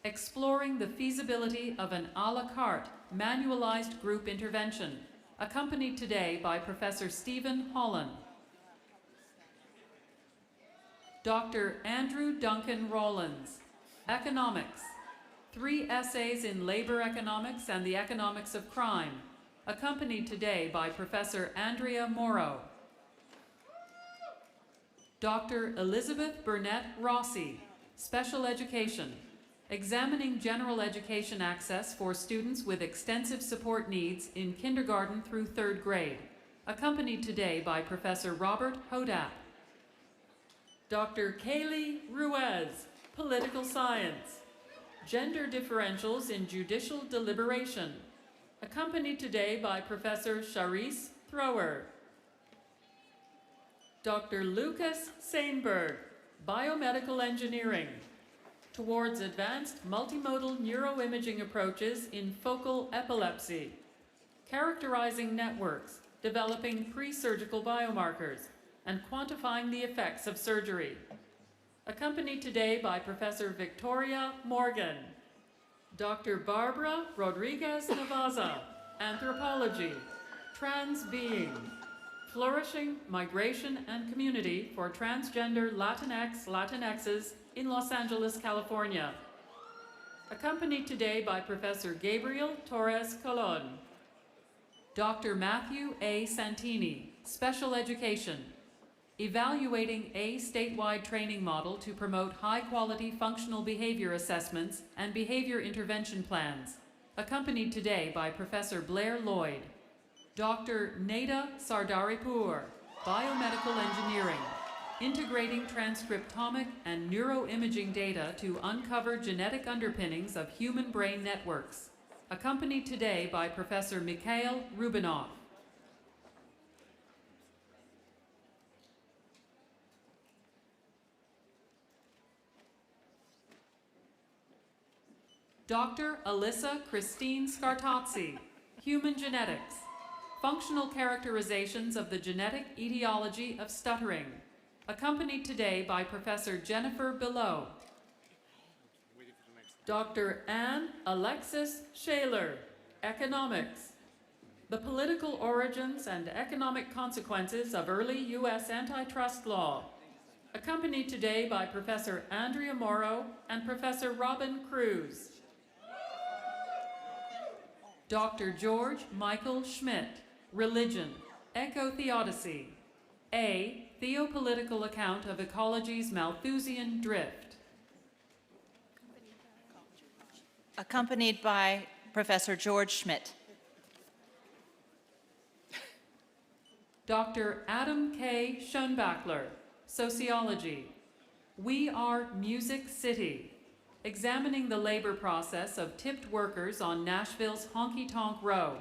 exploring the feasibility of an a la carte manualized group intervention, accompanied today by Professor Stephen Holland. Dr. Andrew Duncan Rollins, Economics, 3 essays in labor economics and the economics of crime, accompanied today by Professor Andrea Morrow. Dr. Elizabeth Burnett Rossi, Special Education, examining general education access for students with extensive support needs in kindergarten through 3rd grade, accompanied today by Professor Robert Hodap. Dr. Kaylee Ruiz, Political Science, Gender Differentials in Judicial Deliberation, accompanied today by Professor Charisse Thrower. Dr. Lucas Sainberg, Biomedical Engineering, towards advanced multimodal neuroimaging approaches in focal epilepsy, characterizing networks, developing pre-surgical biomarkers, and quantifying the effects of surgery. Accompanied today by Professor Victoria Morgan. Dr. Barbara Rodriguez Navaza, Anthropology, Trans-Being, Flourishing Migration and Community for Transgender Latinxes in Los Angeles, California. Accompanied today by Professor Gabriel Torres Colon. Dr. Matthew A. Santini, Special Education, evaluating a statewide training model to promote high-quality functional behavior assessments and behavior intervention plans, accompanied today by Professor Blair Lloyd. Dr. Neda Sardaripur, Biomedical Engineering, integrating transcriptomic and neuroimaging data to uncover genetic underpinnings of human brain networks, accompanied today by Professor Mikhail Rubinov. Dr. Alyssa Christine Scartazzi, Human Genetics, Functional Characterizations of the Genetic Etiology of Stuttering, accompanied today by Professor Jennifer Below. Dr. Anne Alexis Shaler, Economics, the Political Origins and Economic Consequences of Early U.S. Antitrust Law, accompanied today by Professor Andrea Morrow and Professor Robin Cruz. Dr. George Michael Schmidt, Religion, Eco-Theodicy, A Theopolitical Account of Ecology's Malthusian Drift. Accompanied by Professor George Schmidt. Dr. Adam K. Schoenbachler, Sociology, We Are Music City, examining the labor process of tipped workers on Nashville's Honky Tonk Row,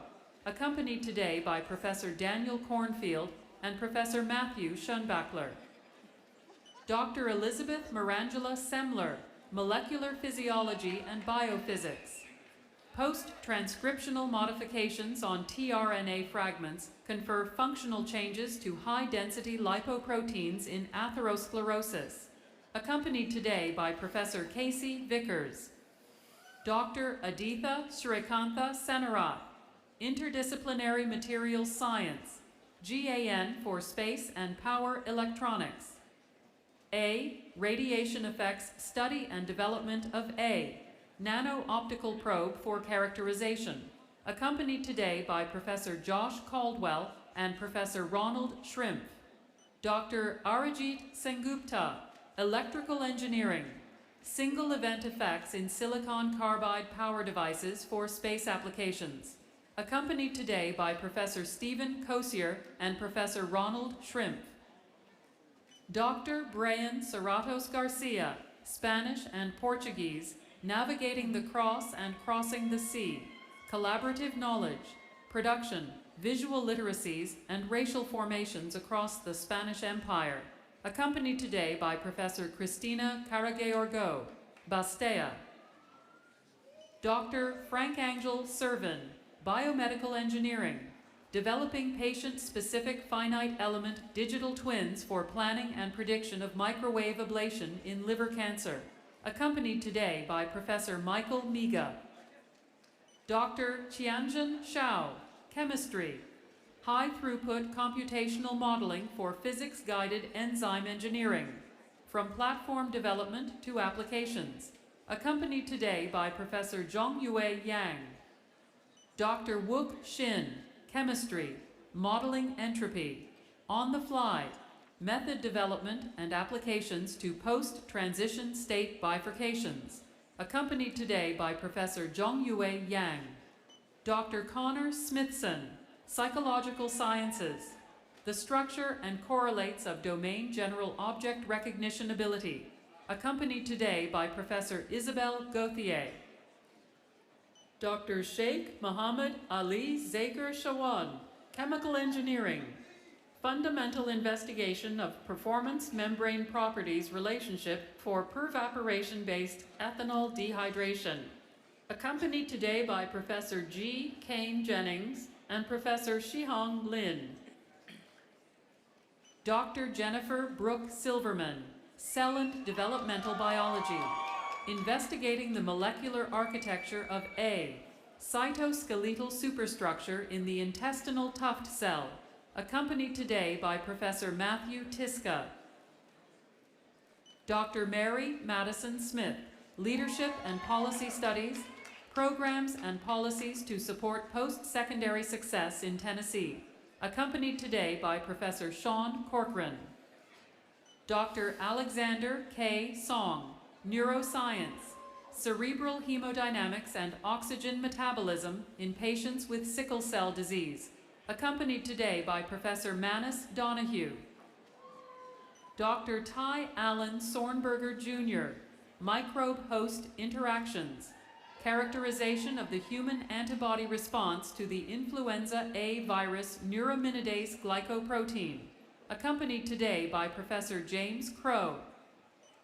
accompanied today by Professor Daniel Cornfield and Professor Matthew Schunbachler. Dr. Elizabeth Marangela Semler, Molecular Physiology and Biophysics. Post-transcriptional modifications on tRNA fragments confer functional changes to high-density lipoproteins in atherosclerosis, accompanied today by Professor Casey Vickers. Dr. Aditha Shrikantha Senarath, Interdisciplinary Materials Science, GAN for Space and Power Electronics. A. Radiation Effects Study and Development of A. Nano-optical probe for characterization, accompanied today by Professor Josh Caldwell and Professor Ronald Schrimpf. Dr. Arijit Sengupta, Electrical Engineering, Single Event Effects in Silicon Carbide Power Devices for Space Applications, accompanied today by Professor Stephen Kosier and Professor Ronald Schrimpf. Dr. Brian Serratos Garcia, Spanish and Portuguese, Navigating the Cross and Crossing the Sea, Collaborative Knowledge, Production, Visual Literacies, and Racial Formations Across the Spanish Empire, accompanied today by Professor Cristina Carageorgo, Bastea. Dr. Frank Angel Servin, Biomedical Engineering, Developing Patient-Specific Finite Element Digital Twins for Planning and Prediction of Microwave Ablation in Liver Cancer, accompanied today by Professor Michael Miga. Dr. Qianzhen Shao, Chemistry, High-Throughput Computational Modeling for Physics-Guided Enzyme Engineering, From Platform Development to Applications, accompanied today by Professor Zhongyue Yang. Dr. Wook Shin, Chemistry, Modeling Entropy, On the Fly, Method Development and Applications to Post-Transition State Bifurcations, accompanied today by Professor Zhongyue Yang. Dr. Connor Smithson, Psychological Sciences, The Structure and Correlates of Domain General Object Recognition Ability, accompanied today by Professor Isabel Gauthier. Dr. Sheikh Mohammed Ali Zaker Shawan, Chemical Engineering, Fundamental Investigation of Performance Membrane Properties Relationship for Pervaporation-Based Ethanol Dehydration, accompanied today by Professor G. Kane Jennings and Professor Shihong Lin. Dr. Jennifer Brooke Silverman, Cell and Developmental Biology, Investigating the Molecular Architecture of A, Cytoskeletal Superstructure in the Intestinal Tuft Cell, accompanied today by Professor Matthew Tiska. Dr. Mary Madison Smith, Leadership and Policy Studies, Programs and Policies to Support Post-Secondary Success in Tennessee, accompanied today by Professor Sean Corcoran. Dr. Alexander K. Song, Neuroscience, Cerebral Hemodynamics and Oxygen Metabolism in Patients with Sickle Cell Disease, accompanied today by Professor Manus Donahue. Dr. Ty Allen Sornberger Jr., Microbe-Host Interactions, Characterization of the Human Antibody Response to the Influenza A virus neuraminidase glycoprotein, accompanied today by Professor James Crow.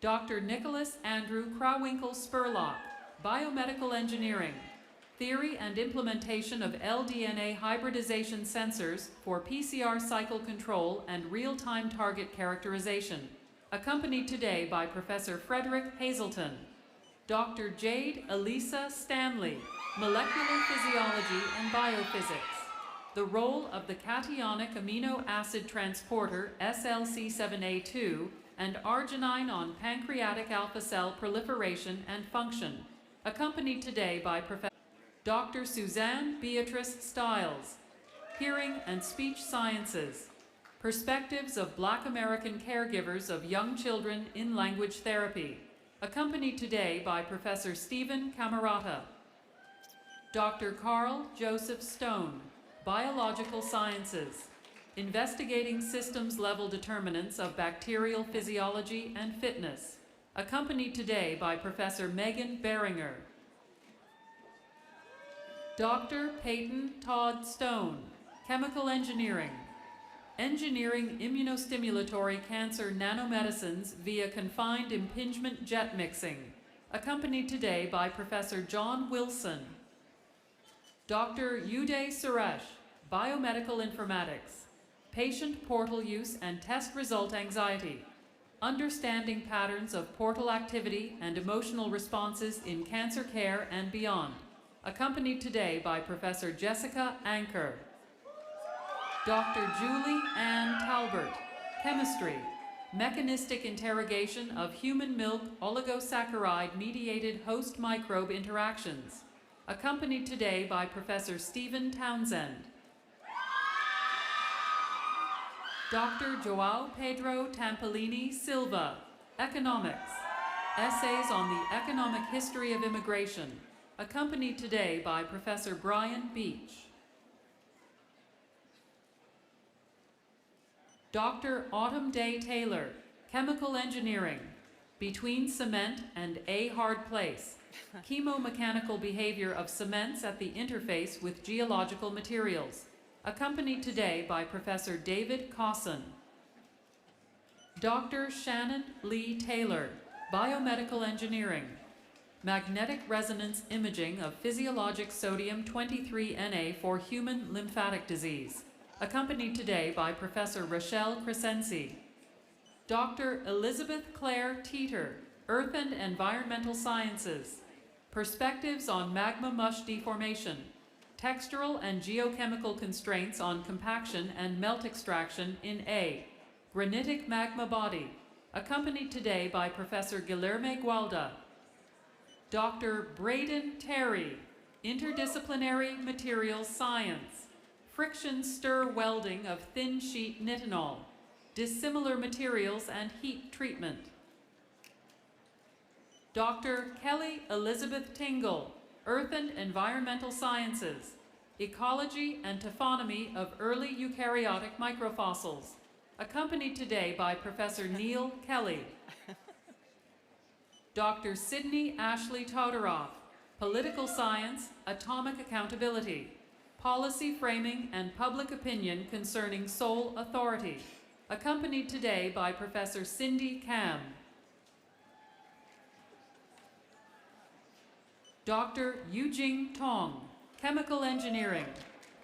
Dr. Nicholas Andrew Krawinkel Spurlock, Biomedical Engineering, Theory and Implementation of LDNA Hybridization Sensors for PCR Cycle Control and Real-Time Target Characterization, accompanied today by Professor Frederick Hazelton. Dr. Jade Elisa Stanley, Molecular Physiology and Biophysics, the role of the cationic amino acid transporter SLC7A2 and arginine on pancreatic alpha cell proliferation and function, accompanied today by Professor Dr. Suzanne Beatrice Stiles, Hearing and Speech Sciences, Perspectives of Black American Caregivers of Young Children in Language Therapy, accompanied today by Professor Stephen Camerata. Dr. Carl Joseph Stone, Biological Sciences, Investigating Systems-Level Determinants of Bacterial Physiology and Fitness, accompanied today by Professor Megan Beringer. Dr. Peyton Todd Stone, Chemical Engineering. Engineering immunostimulatory cancer nanomedicines via confined impingement jet mixing, accompanied today by Professor John Wilson. Dr. Uday Suresh, Biomedical Informatics, Patient Portal Use and Test Result Anxiety, Understanding Patterns of Portal Activity and Emotional Responses in Cancer Care and Beyond, accompanied today by Professor Jessica Anker. Dr. Julie Ann Talbert, Chemistry, Mechanistic Interrogation of Human Milk Oligosaccharide-Mediated Host Microbe Interactions, accompanied today by Professor Stephen Townsend. Dr. Joao Pedro Tampolini Silva, Economics, Essays on the Economic History of Immigration, accompanied today by Professor Brian Beach. Dr. Autumn Day Taylor, Chemical Engineering, Between Cement and a Hard Place, Chemomechanical Behavior of Cements at the Interface with Geological Materials, accompanied today by Professor David Cosson. Dr. Shannon Lee Taylor, Biomedical Engineering, Magnetic Resonance Imaging of Physiologic Sodium 23Na for Human Lymphatic Disease, accompanied today by Professor Rochelle Crescenzi. Dr. Elizabeth Claire Teeter, Earth and Environmental Sciences, Perspectives on Magma Mush Deformation, Textural and Geochemical Constraints on Compaction and Melt Extraction in a Granitic Magma Body, accompanied today by Professor Guilherme Gualda. Dr. Braden Terry, Interdisciplinary Materials Science, Friction Stir Welding of Thin Sheet Nitinol, Dissimilar Materials and Heat Treatment. Dr. Kelly Elizabeth Tingle, Earth and Environmental Sciences, Ecology and Taphonomy of Early Eukaryotic Microfossils, accompanied today by Professor Neil Kelly. Dr. Sidney Ashley Todorov, Political Science, Atomic Accountability, Policy Framing and Public Opinion Concerning Sole Authority, accompanied today by Professor Cindy Kam. Dr. Yujing Tong, Chemical Engineering,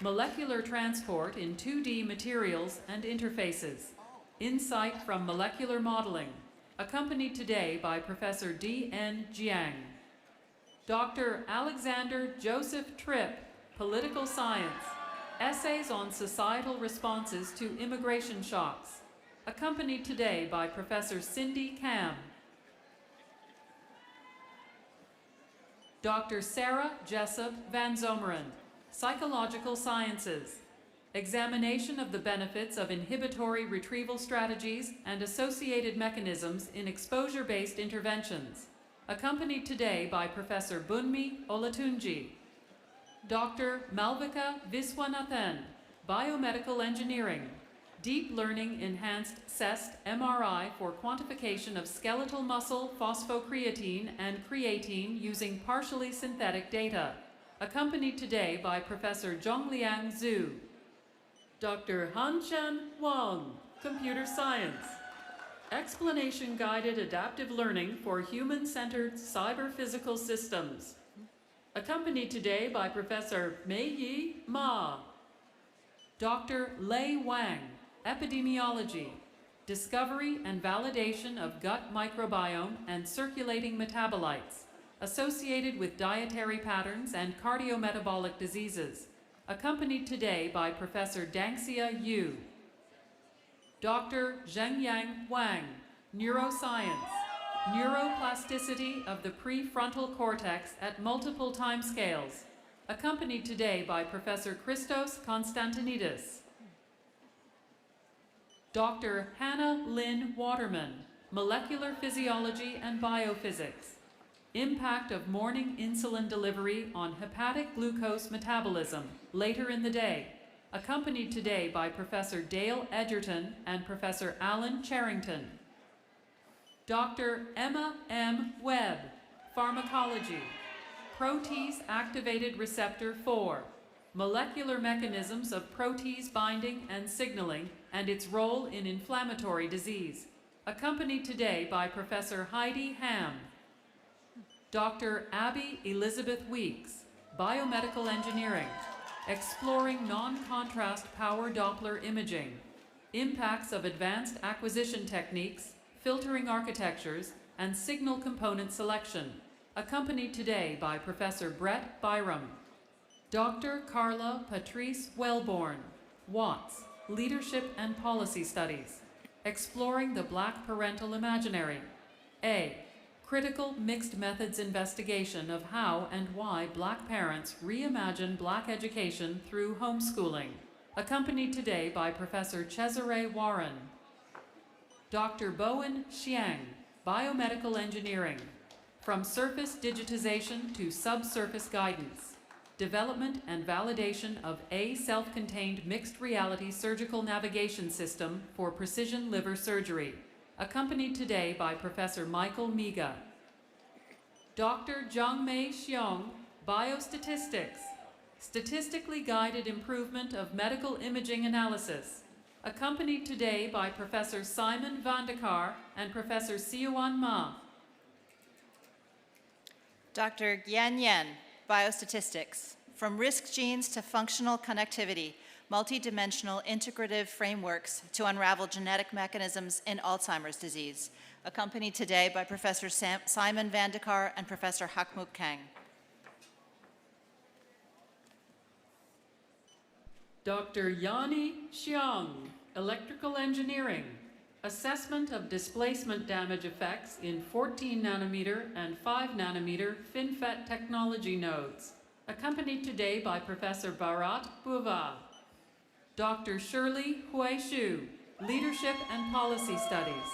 Molecular Transport in 2D Materials and Interfaces, Insight from Molecular Modeling, accompanied today by Professor D.N. Jiang. Dr. Alexander Joseph Tripp, Political Science, Essays on Societal Responses to Immigration Shocks, accompanied today by Professor Cindy Kam. Dr. Sarah Jessup Van Zomeren, Psychological Sciences, Examination of the Benefits of Inhibitory Retrieval Strategies and Associated Mechanisms in Exposure-Based Interventions, accompanied today by Professor Bunmi Olatunji. Dr. Malvika Viswanathan, Biomedical Engineering, Deep Learning Enhanced CEST MRI for quantification of skeletal muscle phosphocreatine and creatine using partially synthetic data, accompanied today by Professor Zhongliang Zhu. Dr. Hanshan Wang, Computer Science, Explanation-Guided Adaptive Learning for Human-Centered Cyber-Physical Systems, accompanied today by Professor Meiyi Ma. Dr. Lei Wang, Epidemiology, Discovery and Validation of Gut Microbiome and Circulating Metabolites, associated with dietary patterns and cardiometabolic diseases, accompanied today by Professor Dangxia Yu. Dr. Zhengyang Wang, Neuroscience, Neuroplasticity of the Prefrontal Cortex at Multiple Timescales, accompanied today by Professor Christos Konstantinidis. Dr. Hannah Lynn Waterman, Molecular Physiology and Biophysics, Impact of Morning Insulin Delivery on Hepatic Glucose Metabolism, later in the day, accompanied today by Professor Dale Edgerton and Professor Alan Charrington. Dr. Emma M. Webb, Pharmacology, protease-activated receptor 4, molecular mechanisms of protease binding and signaling and its role in inflammatory disease, accompanied today by Professor Heidi Ham. Dr. Abby Elizabeth Weeks, Biomedical Engineering, exploring non-contrast power Doppler imaging, impacts of advanced acquisition techniques, filtering architectures, and signal component selection, accompanied today by Professor Brett Byram. Dr. Carla Patrice Wellborn, Watts, Leadership and Policy Studies, exploring the Black parental imaginary. A. Critical mixed methods investigation of how and why Black parents reimagine Black education through homeschooling, accompanied today by Professor Cesare Warren. Dr. Bowen Xiang, Biomedical Engineering, from surface digitization to subsurface guidance, development and validation of a self-contained mixed reality surgical navigation system for precision liver surgery, accompanied today by Professor Michael Miga. Dr. Jiangmei Xiong, Biostatistics, statistically guided improvement of medical imaging analysis, accompanied today by Professor Simon Vandekar and Professor Siuan Ma. Dr. Yan Yan, Biostatistics, from risk genes to functional connectivity, multidimensional integrative frameworks to unravel genetic mechanisms in Alzheimer's disease, accompanied today by Professor Simon Vandekar and Professor Hakmuk Kang. Dr. Yani Xiang, Electrical Engineering, assessment of displacement damage effects in 14 nanometer and 5 nanometer FinFET technology nodes, accompanied today by Professor Bharat Buva. Dr. Shirley Huaishu, Leadership and Policy Studies,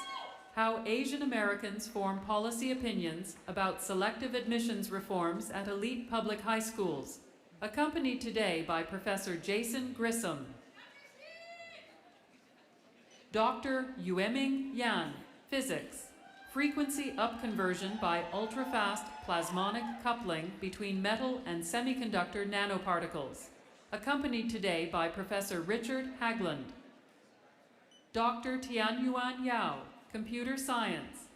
how Asian Americans form policy opinions about selective admissions reforms at elite public high schools, accompanied today by Professor Jason Grissom. Dr. Yueming Yan, Physics, frequency upconversion by ultra-fast plasmonic coupling between metal and semiconductor nanoparticles, accompanied today by Professor Richard Haglund. Dr. Tianyuan Yao, Computer Science,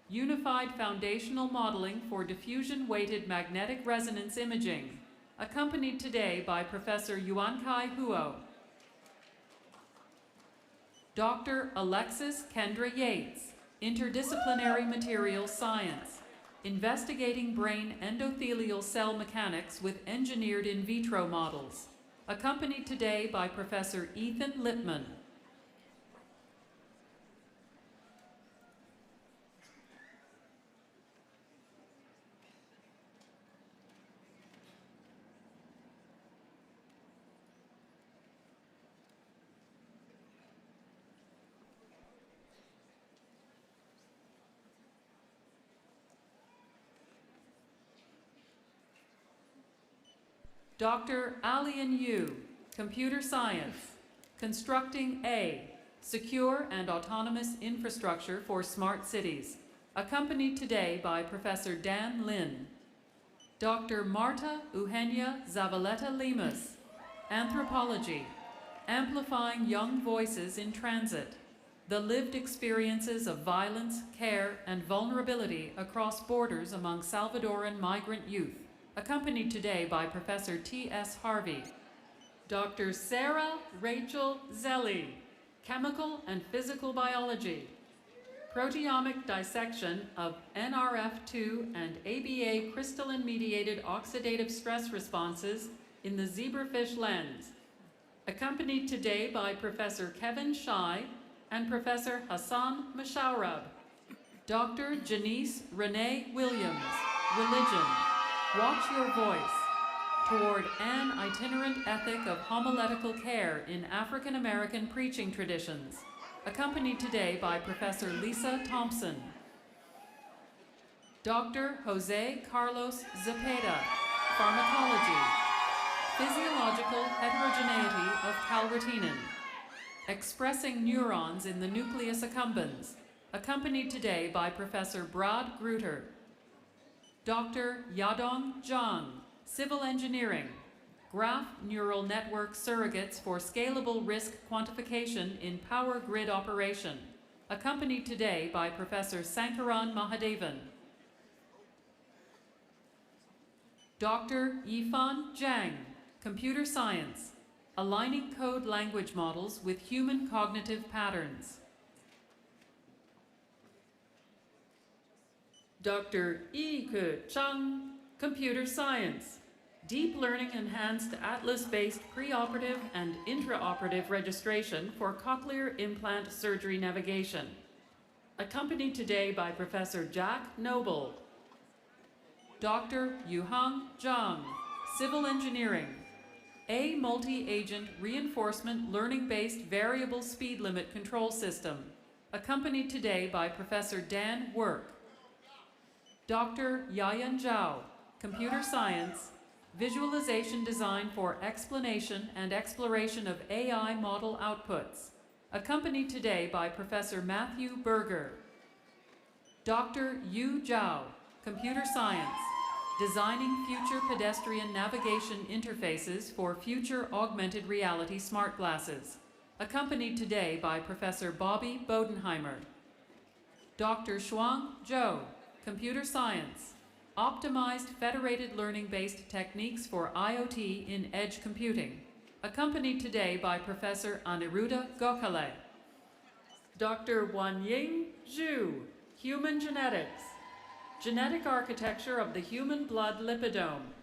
unified foundational modeling for diffusion-weighted magnetic resonance imaging, accompanied today by Professor Yuankai Huo. Dr. Alexis Kendra Yates, Interdisciplinary Materials Science, investigating brain endothelial cell mechanics with engineered in vitro models, accompanied today by Professor Ethan Lippman. Dr. Alian Yu, Computer Science, constructing a secure and autonomous infrastructure for smart cities, accompanied today by Professor Dan Lin. Dr. Marta Eugenia Zavaleta Lemus, Anthropology, amplifying young voices in transit, the lived experiences of violence, care, and vulnerability across borders among Salvadoran migrant youth, accompanied today by Professor T.S. Harvey. Dr. Sarah Rachel Zelli, Chemical and Physical Biology, proteomic dissection of NRF2 and ABA crystalline-mediated oxidative stress responses in the zebrafish lens, accompanied today by Professor Kevin Shai and Professor Hassan Mashaurab. Dr. Janice Renee Williams, Religion, Watch Your Voice, toward an itinerant ethic of homiletical care in African American preaching traditions, accompanied today by Professor Lisa Thompson. Dr. Jose Carlos Zepeda, Pharmacology, Physiological Heterogeneity of calretinin, expressing neurons in the nucleus accumbens, accompanied today by Professor Brad Gruter. Dr. Yadong Zhang, Civil Engineering, Graph Neural Network Surrogates for Scalable Risk Quantification in Power Grid Operation, accompanied today by Professor Sankaran Mahadevan. Dr. Yifan Zhang, Computer Science, Aligning Code Language Models with Human Cognitive Patterns. Dr. Yi-Ke Chang, Computer Science, Deep Learning Enhanced Atlas-based preoperative and intraoperative registration for cochlear implant surgery navigation. Accompanied today by Professor Jack Noble. Dr. Yuhang Zhang, Civil Engineering, A Multi-Agent Reinforcement Learning-Based Variable Speed Limit Control System. Accompanied today by Professor Dan Work. Dr. Yayan Zhao, Computer Science, Visualization Design for Explanation and Exploration of AI Model Outputs, accompanied today by Professor Matthew Berger. Dr. Yu Zhao, Computer Science, Designing Future Pedestrian Navigation Interfaces for Future Augmented Reality Smart Glasses, accompanied today by Professor Bobby Bodenheimer. Dr. Shuang Zhou, Computer Science, Optimized Federated Learning-Based Techniques for IoT in Edge Computing, accompanied today by Professor Aniruddha Gokhale. Dr. Wanying Zhu, Human Genetics, Genetic Architecture of the Human Blood Lipidome,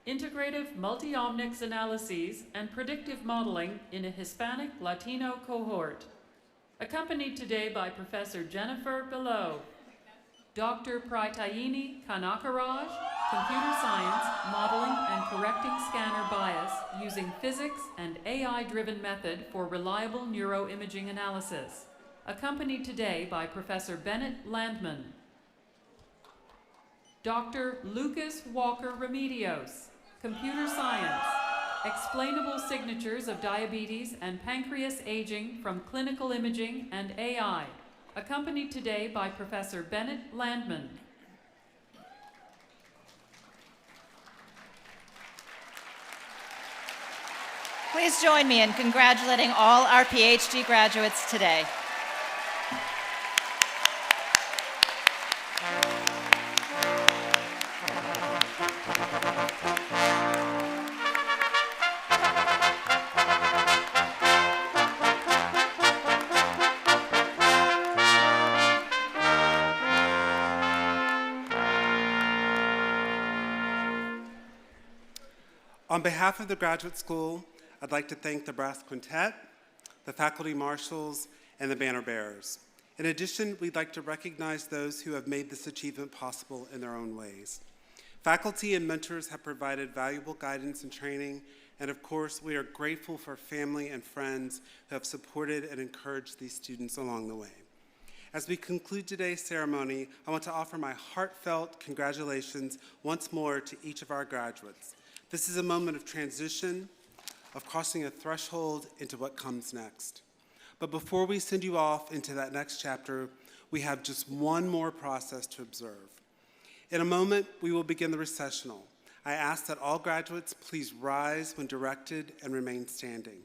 Integrative Multi-Omics Analyses and Predictive Modeling in a Hispanic Latino Cohort, accompanied today by Professor Jennifer Below. Dr. Praitayini Kanakaraj, Computer Science, Modeling and Correcting Scanner Bias using Physics and AI-Driven Method for Reliable Neuroimaging Analysis, accompanied today by Professor Bennett Landman. Dr. Lucas Walker Remedios, Computer Science, Explainable Signatures of Diabetes and Pancreas Aging from Clinical Imaging and AI, accompanied today by Professor Bennett Landman. Please join me in congratulating all our PhD graduates today. On behalf of the Graduate School, I'd like to thank the Brass Quintet, the Faculty Marshals, and the Banner Bearers. In addition, we'd like to recognize those who have made this achievement possible in their own ways. Faculty and mentors have provided valuable guidance and training, and of course, we are grateful for family and friends who have supported and encouraged these students along the way. As we conclude today's ceremony, I want to offer my heartfelt congratulations once more to each of our graduates. This is a moment of transition, of crossing a threshold into what comes next. But before we send you off into that next chapter, we have just one more process to observe. In a moment, we will begin the recessional. I ask that all graduates please rise when directed and remain standing.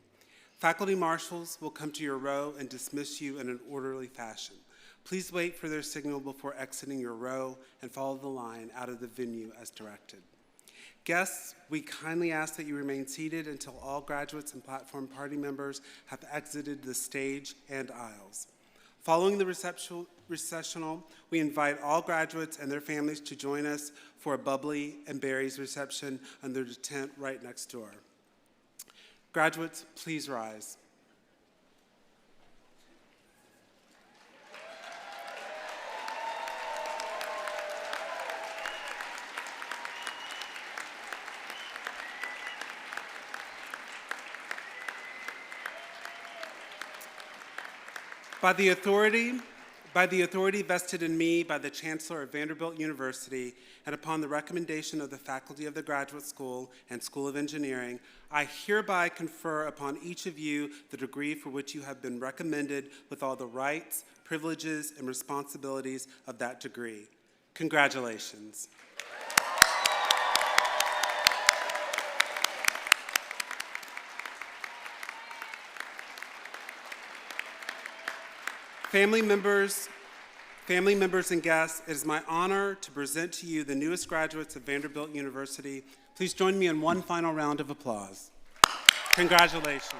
Faculty marshals will come to your row and dismiss you in an orderly fashion. Please wait for their signal before exiting your row and follow the line out of the venue as directed. Guests, we kindly ask that you remain seated until all graduates and platform party members have exited the stage and aisles. Following the recessional, we invite all graduates and their families to join us for a bubbly and berries reception under the tent right next door. Graduates, please rise. By the authority vested in me by the Chancellor of Vanderbilt University, and upon the recommendation of the faculty of the Graduate School and School of Engineering, I hereby confer upon each of you the degree for which you have been recommended with all the rights, privileges, and responsibilities of that degree. Congratulations. Family members and guests, it is my honor to present to you the newest graduates of Vanderbilt University. Please join me in one final round of applause. Congratulations.